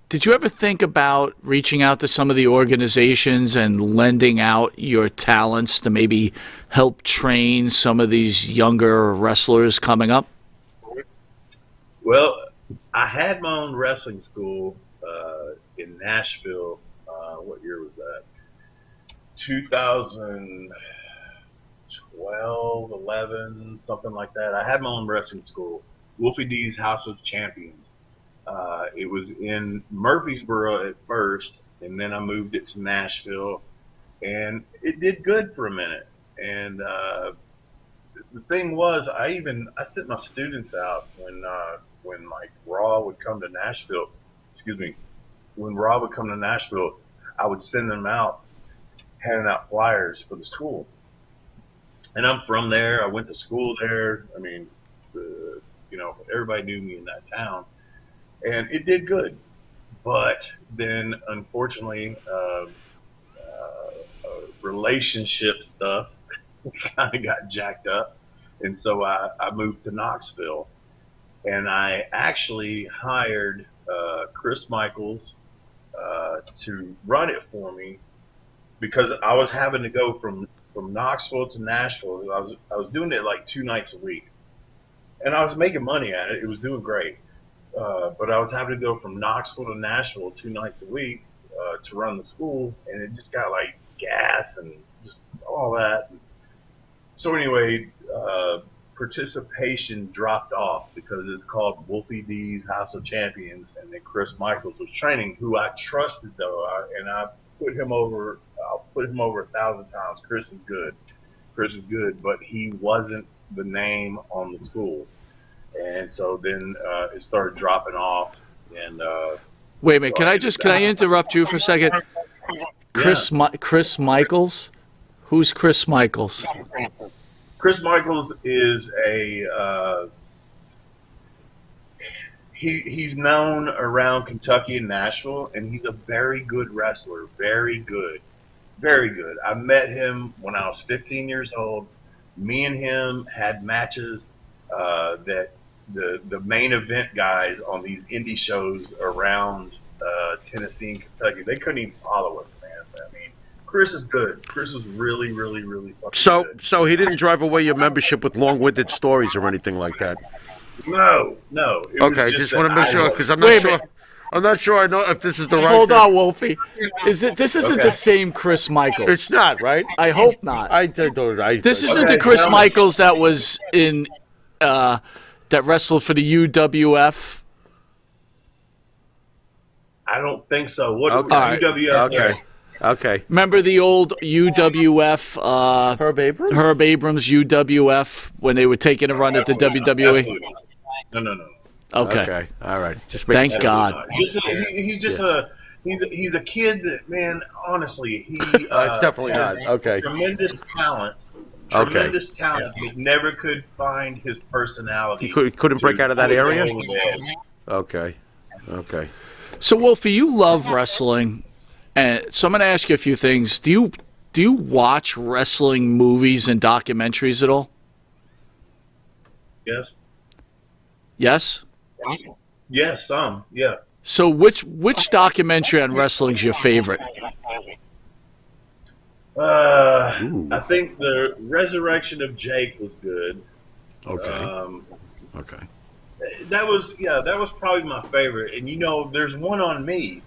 Did you ever think about reaching out to some of the organizations and lending out your talents to maybe help train some of these younger wrestlers coming up? Well, I had my own wrestling school in Nashville. What year was that? 2012, 11, something like that. I had my own wrestling school, Wolfie D's House of Champions. It was in Murfreesboro at first, and then I moved it to Nashville, and it did good for a minute. And the thing was, I sent my students out when like Raw would come to Nashville. Excuse me, when Raw would come to Nashville, I would send them out, handing out flyers for the school. And I'm from there. I went to school there. I mean, everybody knew me in that town, and it did good. But then, unfortunately, relationship stuff kind of got jacked up, and so I moved to Knoxville, and I actually hired Chris Michaels to run it for me because I was having to go from Knoxville to Nashville. I was doing it like 2 nights a week, and I was making money at it. It was doing great, but I was having to go from Knoxville to Nashville 2 nights a week to run the school, and it just got like gas and just all that. So anyway, participation dropped off because it's called Wolfie D's House of Champions, and then Chris Michaels was training, who I trusted though, and I put him over. I'll put him over 1,000 times. Chris is good, Chris is good, but he wasn't the name on the school. And so then it started dropping off. And Wait a minute. Can I interrupt you for a second? Chris Michaels? Who's Chris Michaels? Chris Michaels is he's known around Kentucky and Nashville, and he's a very good wrestler. Very good. Very good. I met him when I was 15 years old. Me and him had matches that the main event guys on these indie shows around Tennessee and Kentucky, they couldn't even follow us, man. I mean, Chris is good. Chris is really, really, really fucking good. So he didn't drive away your membership with long-winded stories or anything like that? No. Okay, just want to make sure, because I'm not sure. I'm not sure I know if this is the right. Hold on, Wolfie. This isn't the same Chris Michaels? It's not, right? I hope not. This isn't the Chris Michaels that was in that wrestled for the UWF. I don't think so. What UWF? Okay. Remember the old UWF? Herb Abrams? Herb Abrams UWF when they were taking a run at the WWE. No. Okay. All right. Thank God. He's a kid that, man, honestly, it's definitely not. Okay. Tremendous talent. Tremendous talent, but never could find his personality. He couldn't break out of that area? Okay. So, Wolfie, you love wrestling, and so I'm going to ask you a few things. Do you watch wrestling movies and documentaries at all? Yes. Yes? Yes, some. Yeah. So, which documentary on wrestling is your favorite? I think the Resurrection of Jake was good. Okay. That was probably my favorite. And there's one on me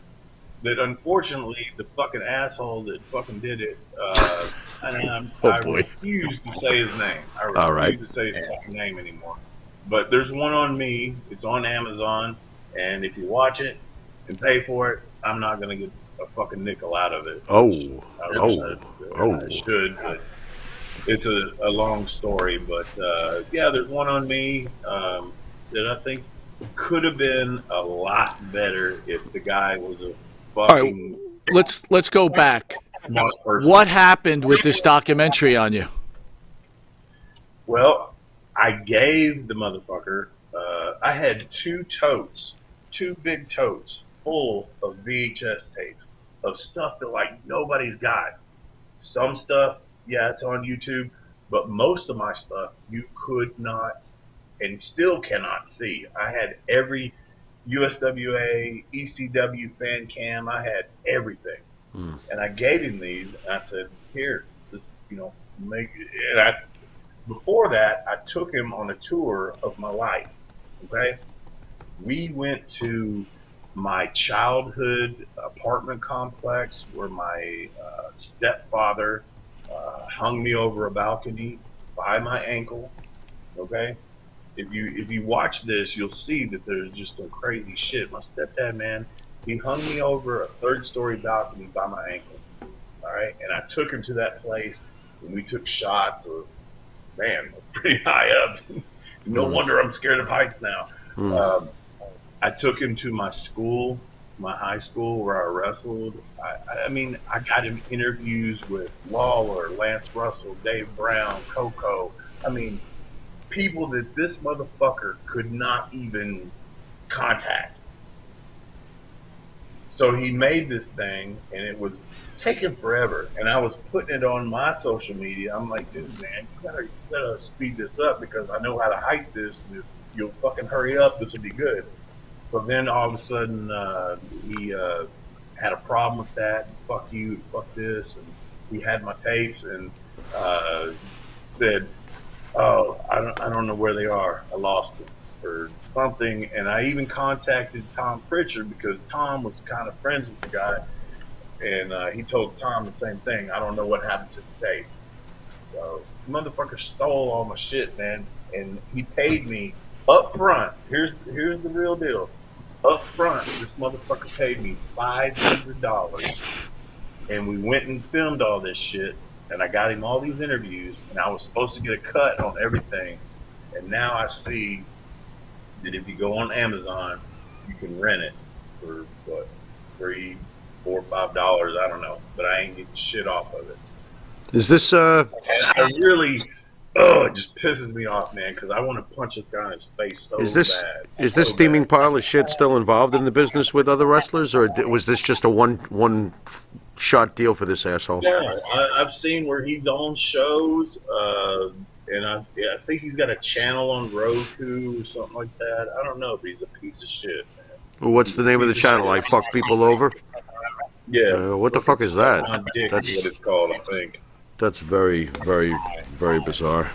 that unfortunately the fucking asshole that fucking did it. I refuse to say his name. I refuse to say his fucking name anymore. But there's one on me. It's on Amazon, and if you watch it and pay for it, I'm not gonna get a fucking nickel out of it. I should, but it's a long story. But there's one on me that I think could have been a lot better if the guy was a fucking. All right, let's go back. What happened with this documentary on you? Well, I gave the motherfucker. I had two big totes full of VHS tapes of stuff that like nobody's got. Some stuff, it's on YouTube, but most of my stuff you could not and still cannot see. I had every USWA, ECW fan cam. I had everything, and I gave him these. And I said, "Here, just make it." And before that, I took him on a tour of my life. Okay, we went to my childhood apartment complex where my stepfather hung me over a balcony by my ankle. Okay, if you watch this, you'll see that there's just some crazy shit. My stepdad, man, he hung me over a third-story balcony by my ankle. All right, and I took him to that place, and we took shots of, man, pretty high up. No wonder I'm scared of heights now. I took him to my school, my high school where I wrestled. I got him interviews with Lawler, Lance Russell, Dave Brown, Coco. I mean, people that this motherfucker could not even contact. So he made this thing, and it was taking forever. And I was putting it on my social media. I'm like, dude, man, you gotta speed this up because I know how to hype this. And if you'll fucking hurry up, this will be good. So then all of a sudden, he had a problem with that. Fuck you, fuck this. And he had my tapes and said, "Oh, I don't know where they are. I lost them or something." And I even contacted Tom Pritchard because Tom was kind of friends with the guy. And he told Tom the same thing. I don't know what happened to the tape. So the motherfucker stole all my shit, man. And he paid me up front. Here's the real deal. Up front, this motherfucker paid me $500. And we went and filmed all this shit. and I got him all these interviews, and I was supposed to get a cut on everything, and now I see that if you go on Amazon, you can rent it for what, $3, $4, $5, I don't know, but I ain't getting shit off of it. Is this And I really, it just pisses me off, man, because I want to punch this guy in his face so bad. Is this So steaming bad. pile of shit still involved in the business with other wrestlers, or was this just a one shot deal for this asshole? Yeah, I've seen where he's on shows, and I think he's got a channel on Roku or something like that. I don't know, but he's a piece of shit, man. Well, what's the name of the channel? I fuck people over. Yeah. What the fuck is that? On Dick That's is what it's called, I think. that's very, very, very bizarre.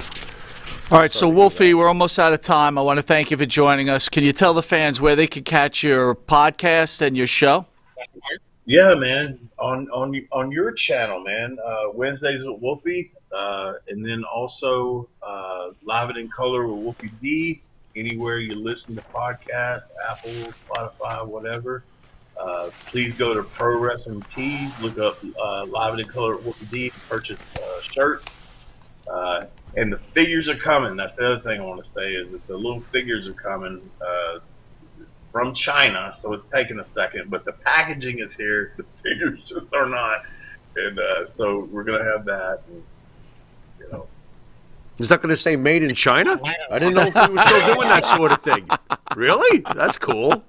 All right, so Wolfie, we're almost out of time. I want to thank you for joining us. Can you tell the fans where they can catch your podcast and your show? Yeah, man. On your channel, man. Wednesdays with Wolfie, and then also Live It in Color with Wolfie D. Anywhere you listen to podcasts, Apple, Spotify, whatever. Please go to Pro Wrestling Tees. Look up Live It in Color with Wolfie D. Purchase shirts. And the figures are coming. That's the other thing I want to say is that the little figures are coming from China, so it's taking a second. But the packaging is here. The figures just are not. And so we're going to have that. And, you know. Is that going to say made in China? I didn't know if we were still doing that sort of thing. Really? That's cool.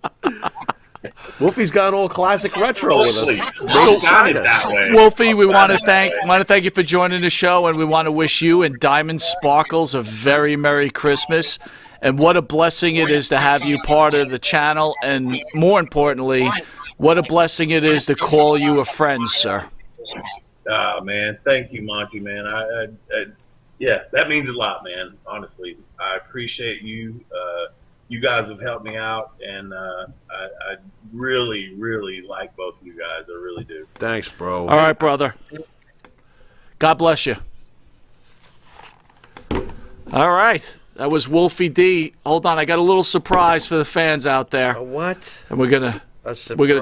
Wolfie's got all classic retro with us. Mostly. Made in Got it China. that way. Wolfie, we want to thank you for joining the show, and we want to wish you and Diamond Sparkles a very Merry Christmas. And what a blessing it is to have you part of the channel, and more importantly, what a blessing it is to call you a friend, sir. Man, thank you, Monty, man. Yeah, that means a lot, man. Honestly, I appreciate you. You guys have helped me out, and I really, really like both of you guys. I really do. Thanks, bro. All right, brother. God bless you. All right. That was Wolfie D. Hold on, I got a little surprise for the fans out there. A what? And we're gonna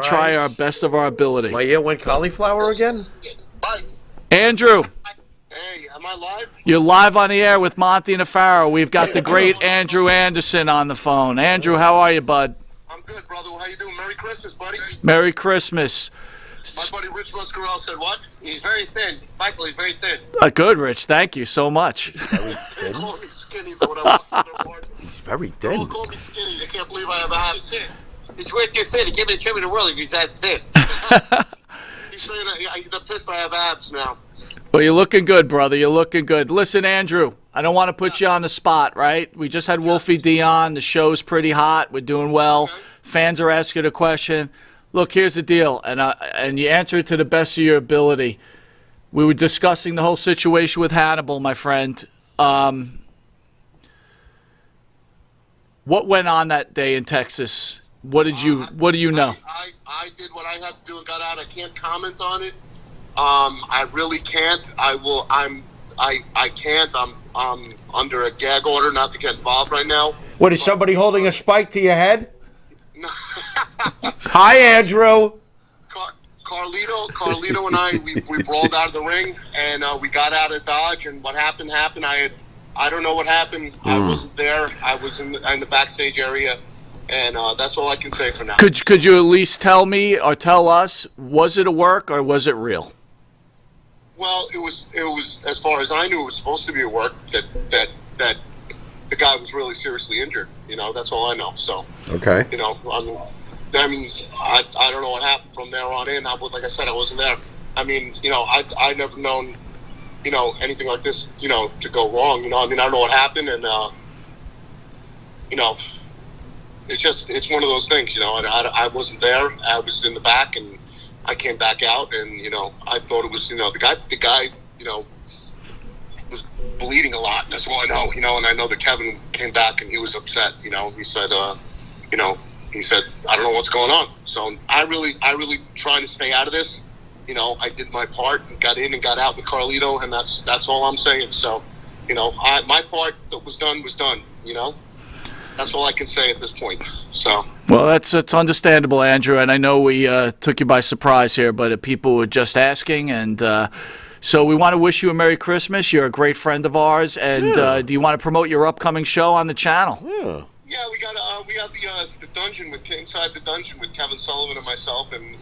try our best of our ability. My ear went cauliflower again? Andrew, Hey, am I live? you're live on the air with Monty and Afaro. We've got the great Andrew Anderson on the phone. Andrew, how are you, bud? I'm good, brother. How you doing? Merry Christmas, buddy. Merry Christmas. My buddy Rich Muscarell said what? He's very thin. Michael, he's very thin. Good, Rich. Thank you so much. They call me skinny, but when I walk through the bars, He's very they all thin. call me skinny. They can't believe I ever have thin. He's way too thin. He can't be the champion of the world if he's that thin. He's saying they're pissed I have abs now. Well, you're looking good, brother. You're looking good. Listen, Andrew, I don't want to put you on the spot, right? We just had Wolfie D on. The show's pretty hot. We're doing well. Okay. Fans are asking a question. Look, here's the deal, and you answer it to the best of your ability. We were discussing the whole situation with Hannibal, my friend. What went on that day in Texas? What do you know? I did what I had to do and got out. I can't comment on it. I really can't. I can't. I'm under a gag order not to get involved right now. What, is somebody holding a spike to your head? Hi, Andrew. Carlito and I, we brawled out of the ring, and we got out of Dodge, and what happened. I don't know what happened. I wasn't there. I was in the backstage area, and that's all I can say for now. Could you at least tell me or tell us, was it a work or was it real? Well, it was as far as I knew, it was supposed to be a work that the guy was really seriously injured. You know, that's all I know. So, Okay. you know, I don't know what happened from there on in. Like I said, I wasn't there. I mean, you know, I never known, you know, anything like this, you know, to go wrong. You know, I mean, I don't know what happened, and you know, it's one of those things. You know, I wasn't there. I was in the back, and I came back out, and you know, I thought it was, you know, the guy, you know, was bleeding a lot. That's all I know. You know, and I know that Kevin came back and he was upset. You know, he said, you know, I don't know what's going on. So I really trying to stay out of this. You know, I did my part and got in and got out with Carlito, and that's all I'm saying. So, you know, my part that was done. You know, that's all I can say at this point. So. Well, that's understandable, Andrew, and I know we took you by surprise here, but people were just asking, and So we want to wish you a Merry Christmas. You're a great friend of ours, and do you want to promote your upcoming show on the channel? Yeah, we got the dungeon inside the dungeon with Kevin Sullivan and myself, and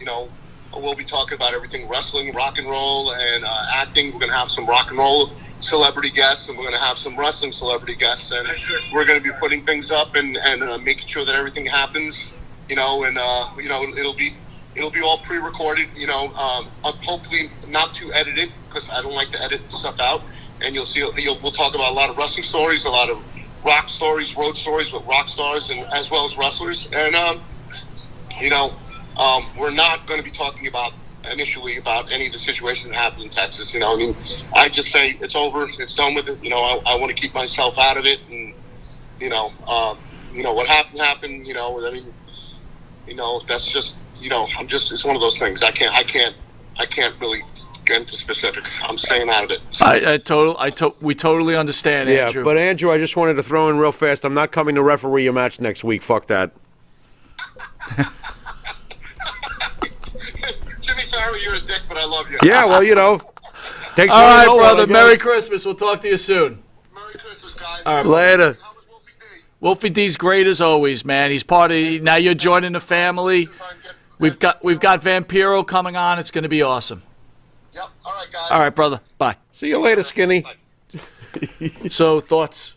we'll be talking about everything wrestling, rock and roll, and acting. We're gonna have some rock and roll celebrity guests, and we're gonna have some wrestling celebrity guests, and we're gonna be putting things up and making sure that everything happens. It'll be all pre-recorded. Hopefully not too edited, because I don't like to edit stuff out. And you'll see we'll talk about a lot of wrestling stories, a lot of rock stories, road stories with rock stars, and as well as wrestlers. And we're not going to be talking initially about any of the situations that happened in Texas. I just say it's over, it's done with it. I want to keep myself out of it, and what happened. That's just it's one of those things. I can't really get into specifics. I'm staying out of it. We totally understand, Andrew. Yeah, but Andrew, I just wanted to throw in real fast. I'm not coming to referee your match next week. Fuck that. Jimmy Farrow, you're a dick, but I love you. Yeah, well, Thanks All right, brother. Merry Christmas. We'll talk to you soon. Merry Christmas, guys. All right, later. How was Wolfie D? Wolfie D's great as always, man. He's part of. Now you're joining the family. We've got Vampiro coming on. It's going to be awesome. Yep. All right, guys. All right, brother. Bye. See you later, Skinny. So thoughts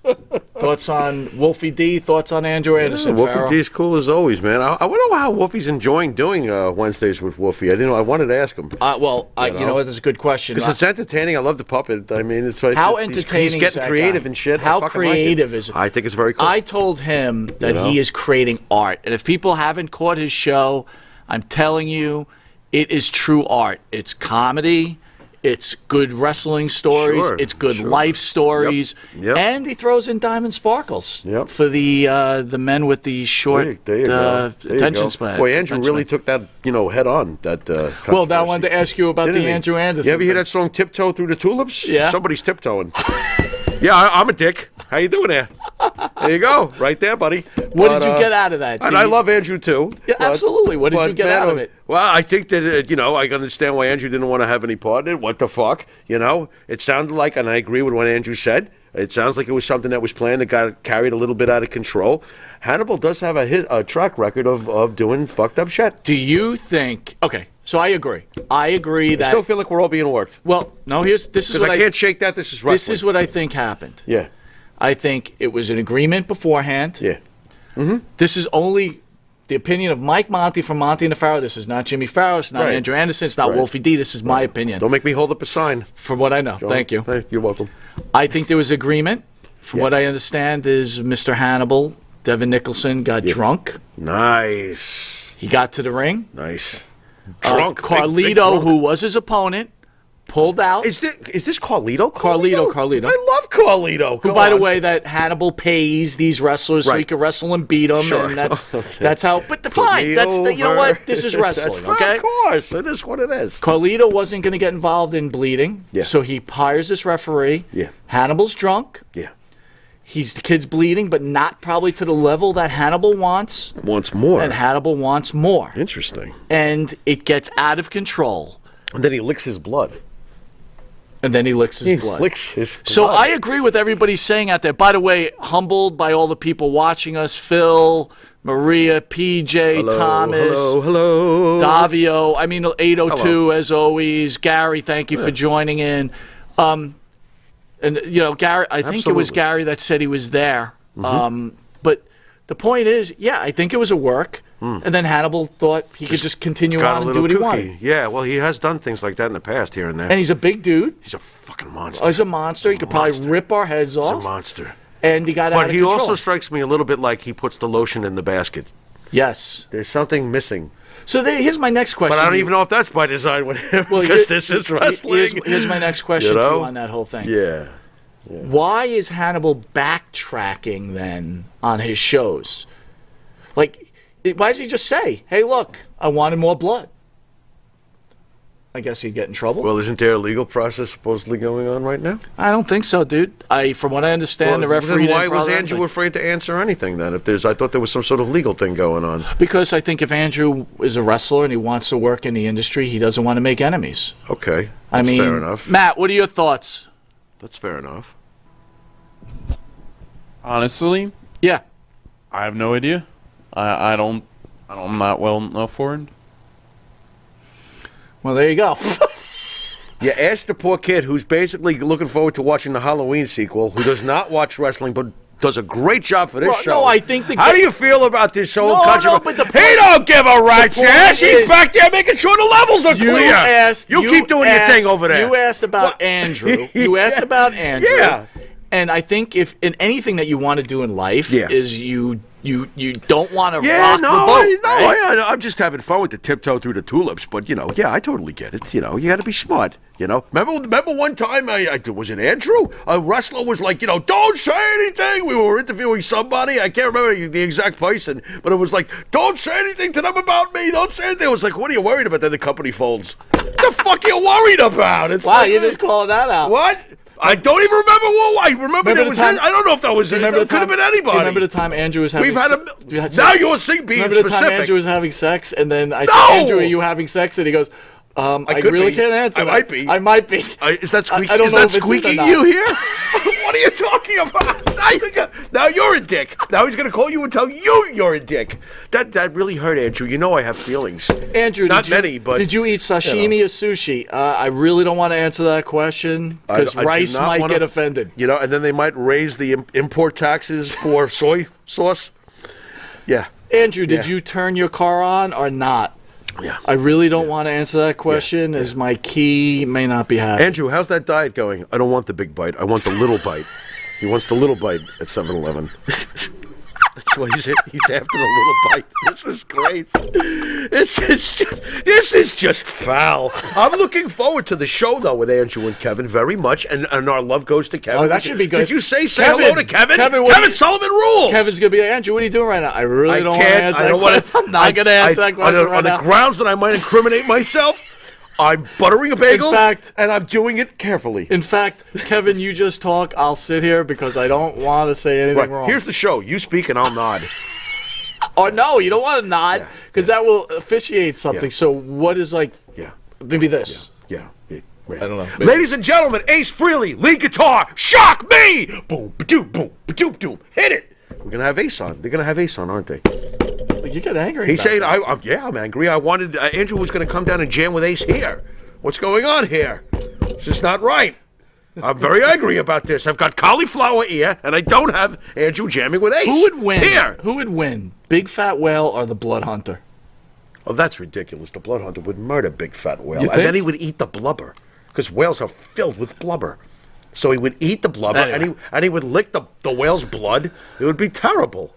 on Wolfie D? Thoughts on Andrew Anderson? Wolfie D's cool as always, man. I wonder how Wolfie's enjoying doing Wednesdays with Wolfie. I wanted to ask him. You know what? That's a good question. Because it's entertaining. I love the puppet. I mean, it's like how entertaining. He's getting creative and shit. How creative is it? I think it's very cool. I told him that he is creating art, and if people haven't caught his show, I'm telling you, it is true art. It's comedy. It's good wrestling stories. Sure, it's good life stories. Yep. And he throws in diamond sparkles for the men with the short there you go. attention span. Boy, Andrew really took that, head on. Well, now I wanted to ask you about the Andrew Anderson. You ever hear that song, Tiptoe Through the Tulips? Yeah. Somebody's tiptoeing. Yeah, I'm a dick. How you doing there? There you go. Right there, buddy. What did you get out of that? And I love Andrew, too. Yeah, absolutely. What did you get out of it? Well, I think that, I can understand why Andrew didn't want to have any part in it. What the fuck? It sounded like, and I agree with what Andrew said, it sounds like it was something that was planned that got carried a little bit out of control. Hannibal does have a track record of doing fucked up shit. Do you think... Okay, so I agree. I agree that... I still feel like we're all being worked. Well, no, this is what Because I can't shake that. This is wrestling. This is what I think happened. Yeah. I think it was an agreement beforehand. Yeah. Mm-hmm. This is only the opinion of Mike Monty from Monty and the Pharaoh. This is not Jimmy Farrow. It's not Andrew Anderson. It's not Wolfie D. This is my opinion. Don't make me hold up a sign. From what I know. John, Thank you. You're welcome. I think there was agreement. From what I understand is Mr. Hannibal, Devin Nicholson, got drunk. Nice. He got to the ring. Nice. Drunk. Carlito, drunk. who was his opponent, pulled out. Is this Carlito? Carlito. I love Carlito. Who, by the way, that Hannibal pays these wrestlers so he can wrestle and beat them. Sure. And that's how. But fine. You know what? This is wrestling. Okay. Of course, it is what it is. Carlito wasn't going to get involved in bleeding. Yeah. So he hires this referee. Yeah. Hannibal's drunk. Yeah. The kid's bleeding, but not probably to the level that Hannibal wants. Wants more. And Hannibal wants more. Interesting. And it gets out of control. And then he licks his blood. Licks his blood. So I agree with everybody saying out there. By the way, humbled by all the people watching us. Phil, Maria, PJ, Thomas. Hello. Davio. 802 as always. Gary, thank you for joining in. Gary, I think it was Gary that said he was there. Mm-hmm. But the point is, I think it was a work. And then Hannibal thought he could just continue on and do what he wanted. Yeah, well, he has done things like that in the past here and there. And he's a big dude. He's a fucking monster. He's a monster. He could probably rip our heads off. He's a monster. And he got out of But he control. also strikes me a little bit like he puts the lotion in the basket. Yes. There's something missing. So here's my next question. But I don't even know if that's by design with him, because this is wrestling. Here's my next question to you on that whole thing. Yeah. Why is Hannibal backtracking then on his shows? Why does he just say, hey, look, I wanted more blood? I guess he'd get in trouble. Well, isn't there a legal process supposedly going on right now? I don't think so, dude. From what I understand, the referee. Then why didn't was probably- Andrew afraid to answer anything then? I thought there was some sort of legal thing going on. Because I think if Andrew is a wrestler and he wants to work in the industry, he doesn't want to make enemies. Okay, I mean, fair enough. Matt, what are your thoughts? That's fair enough. Honestly, Yeah. I have no idea. I'm not well enough for it. Well, there you go. You ask the poor kid who's basically looking forward to watching the Halloween sequel, who does not watch wrestling but does a great job for this Well, show. no, I think How do you feel about this whole No, country? no, but the He point- don't give a rat's point ass. He's is- back there making sure the levels are clear. You keep doing your thing over there. You asked about Andrew. You asked about Andrew. Yeah. And I think if in anything that you want to do in life Yeah. is you don't want to Yeah, rock no, the boat. right? I'm just having fun with the tiptoe through the tulips. But yeah, I totally get it. You got to be smart. Remember one time was it Andrew? A wrestler was like, don't say anything. We were interviewing somebody. I can't remember the exact person, but it was like, don't say anything to them about me. Don't say anything. It was like, what are you worried about? Then the company folds. What the fuck are you worried about? It's Wow, like, you just calling that out. what? I don't even remember who. I remember Remember it the was. time- I don't know if that was. Do you It remember the could have time- been anybody. Do you remember the time Andrew was having We've had sex? now you're being Remember the time specific. Andrew was having sex, and then I No! said, Andrew, are you having sex? And he goes, I could really be. can't answer I that. might be. I might be. Is that squeaky? I don't is know that if it's it or squeaking not. you here? What are you talking about? Now you're a dick. Now he's gonna call you and tell you you're a dick. That really hurt, Andrew. I have feelings. Andrew, Not did you, many, but did you eat sashimi or sushi? I really don't want to answer that question because I do Rice not might wanna- get offended. And then they might raise the import taxes for soy sauce. Yeah. Andrew, did Yeah. you turn your car on or not? Yeah. I really don't want to answer that question as my key may not be happy. Andrew, how's that diet going? I don't want the big bite. I want the little bite. He wants the little bite at 7-Eleven. That's what he's after, the little bite. This is great. This is just foul. I'm looking forward to the show though with Andrew and Kevin very much, and our love goes to Kevin. Oh, that should be good. Did you say Kevin, hello to Kevin? Kevin, what do you- Sullivan rules. Kevin's going to be like, Andrew, what are you doing right now? I really don't want to can't- answer I that don't wanna- question. I'm not going to answer that question right on now. the grounds that I might incriminate myself. I'm buttering a bagel, In fact- and I'm doing it carefully. In fact, Kevin, you just talk. I'll sit here because I don't want to say anything Right. wrong. Here's the show. You speak, and I'll nod. Oh, no, you don't want to nod because that will officiate something. Yeah. So what is Yeah. maybe this? Yeah. I don't know. Ladies and gentlemen, Ace Frehley, lead guitar, shock me! Boom, ba-doom, boom, ba-doom, doom. Hit it! We're gonna have Ace on. They're gonna have Ace on, aren't they? You get angry. He's about saying, that. I'm angry. I wanted Andrew was gonna come down and jam with Ace here. What's going on here? This is not right. I'm very angry about this. I've got cauliflower ear, and I don't have Andrew jamming with Ace. Who would win? Here. Who would win? Big Fat Whale or the Blood Hunter? Oh, that's ridiculous. The blood hunter would murder Big Fat Whale, You and then think? he would eat the blubber, because whales are filled with blubber. So he would eat the blubber, Anyway. and he would lick the whale's blood. It would be terrible,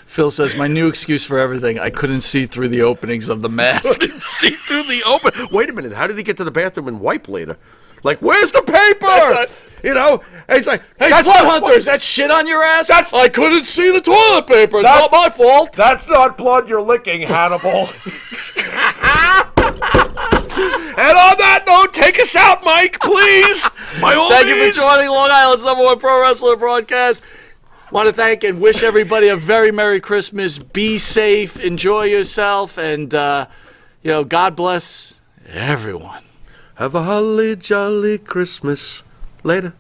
Phil says, my new excuse for everything, I couldn't see through the openings of the mask. See through the open. Wait a minute. How did he get to the bathroom and wipe later? Like, where's the paper? And he's like, Hey, that's Blood not Hunter, is that shit on your ass? I couldn't see the toilet paper. It's not my fault. That's not blood you're licking, Hannibal. And on that note, take us out, Mike, please. By all Thank you means. for joining Long Island's #1 pro wrestler broadcast. Want to thank and wish everybody a very Merry Christmas. Be safe, enjoy yourself, and God bless everyone. Have a holly jolly Christmas. Later.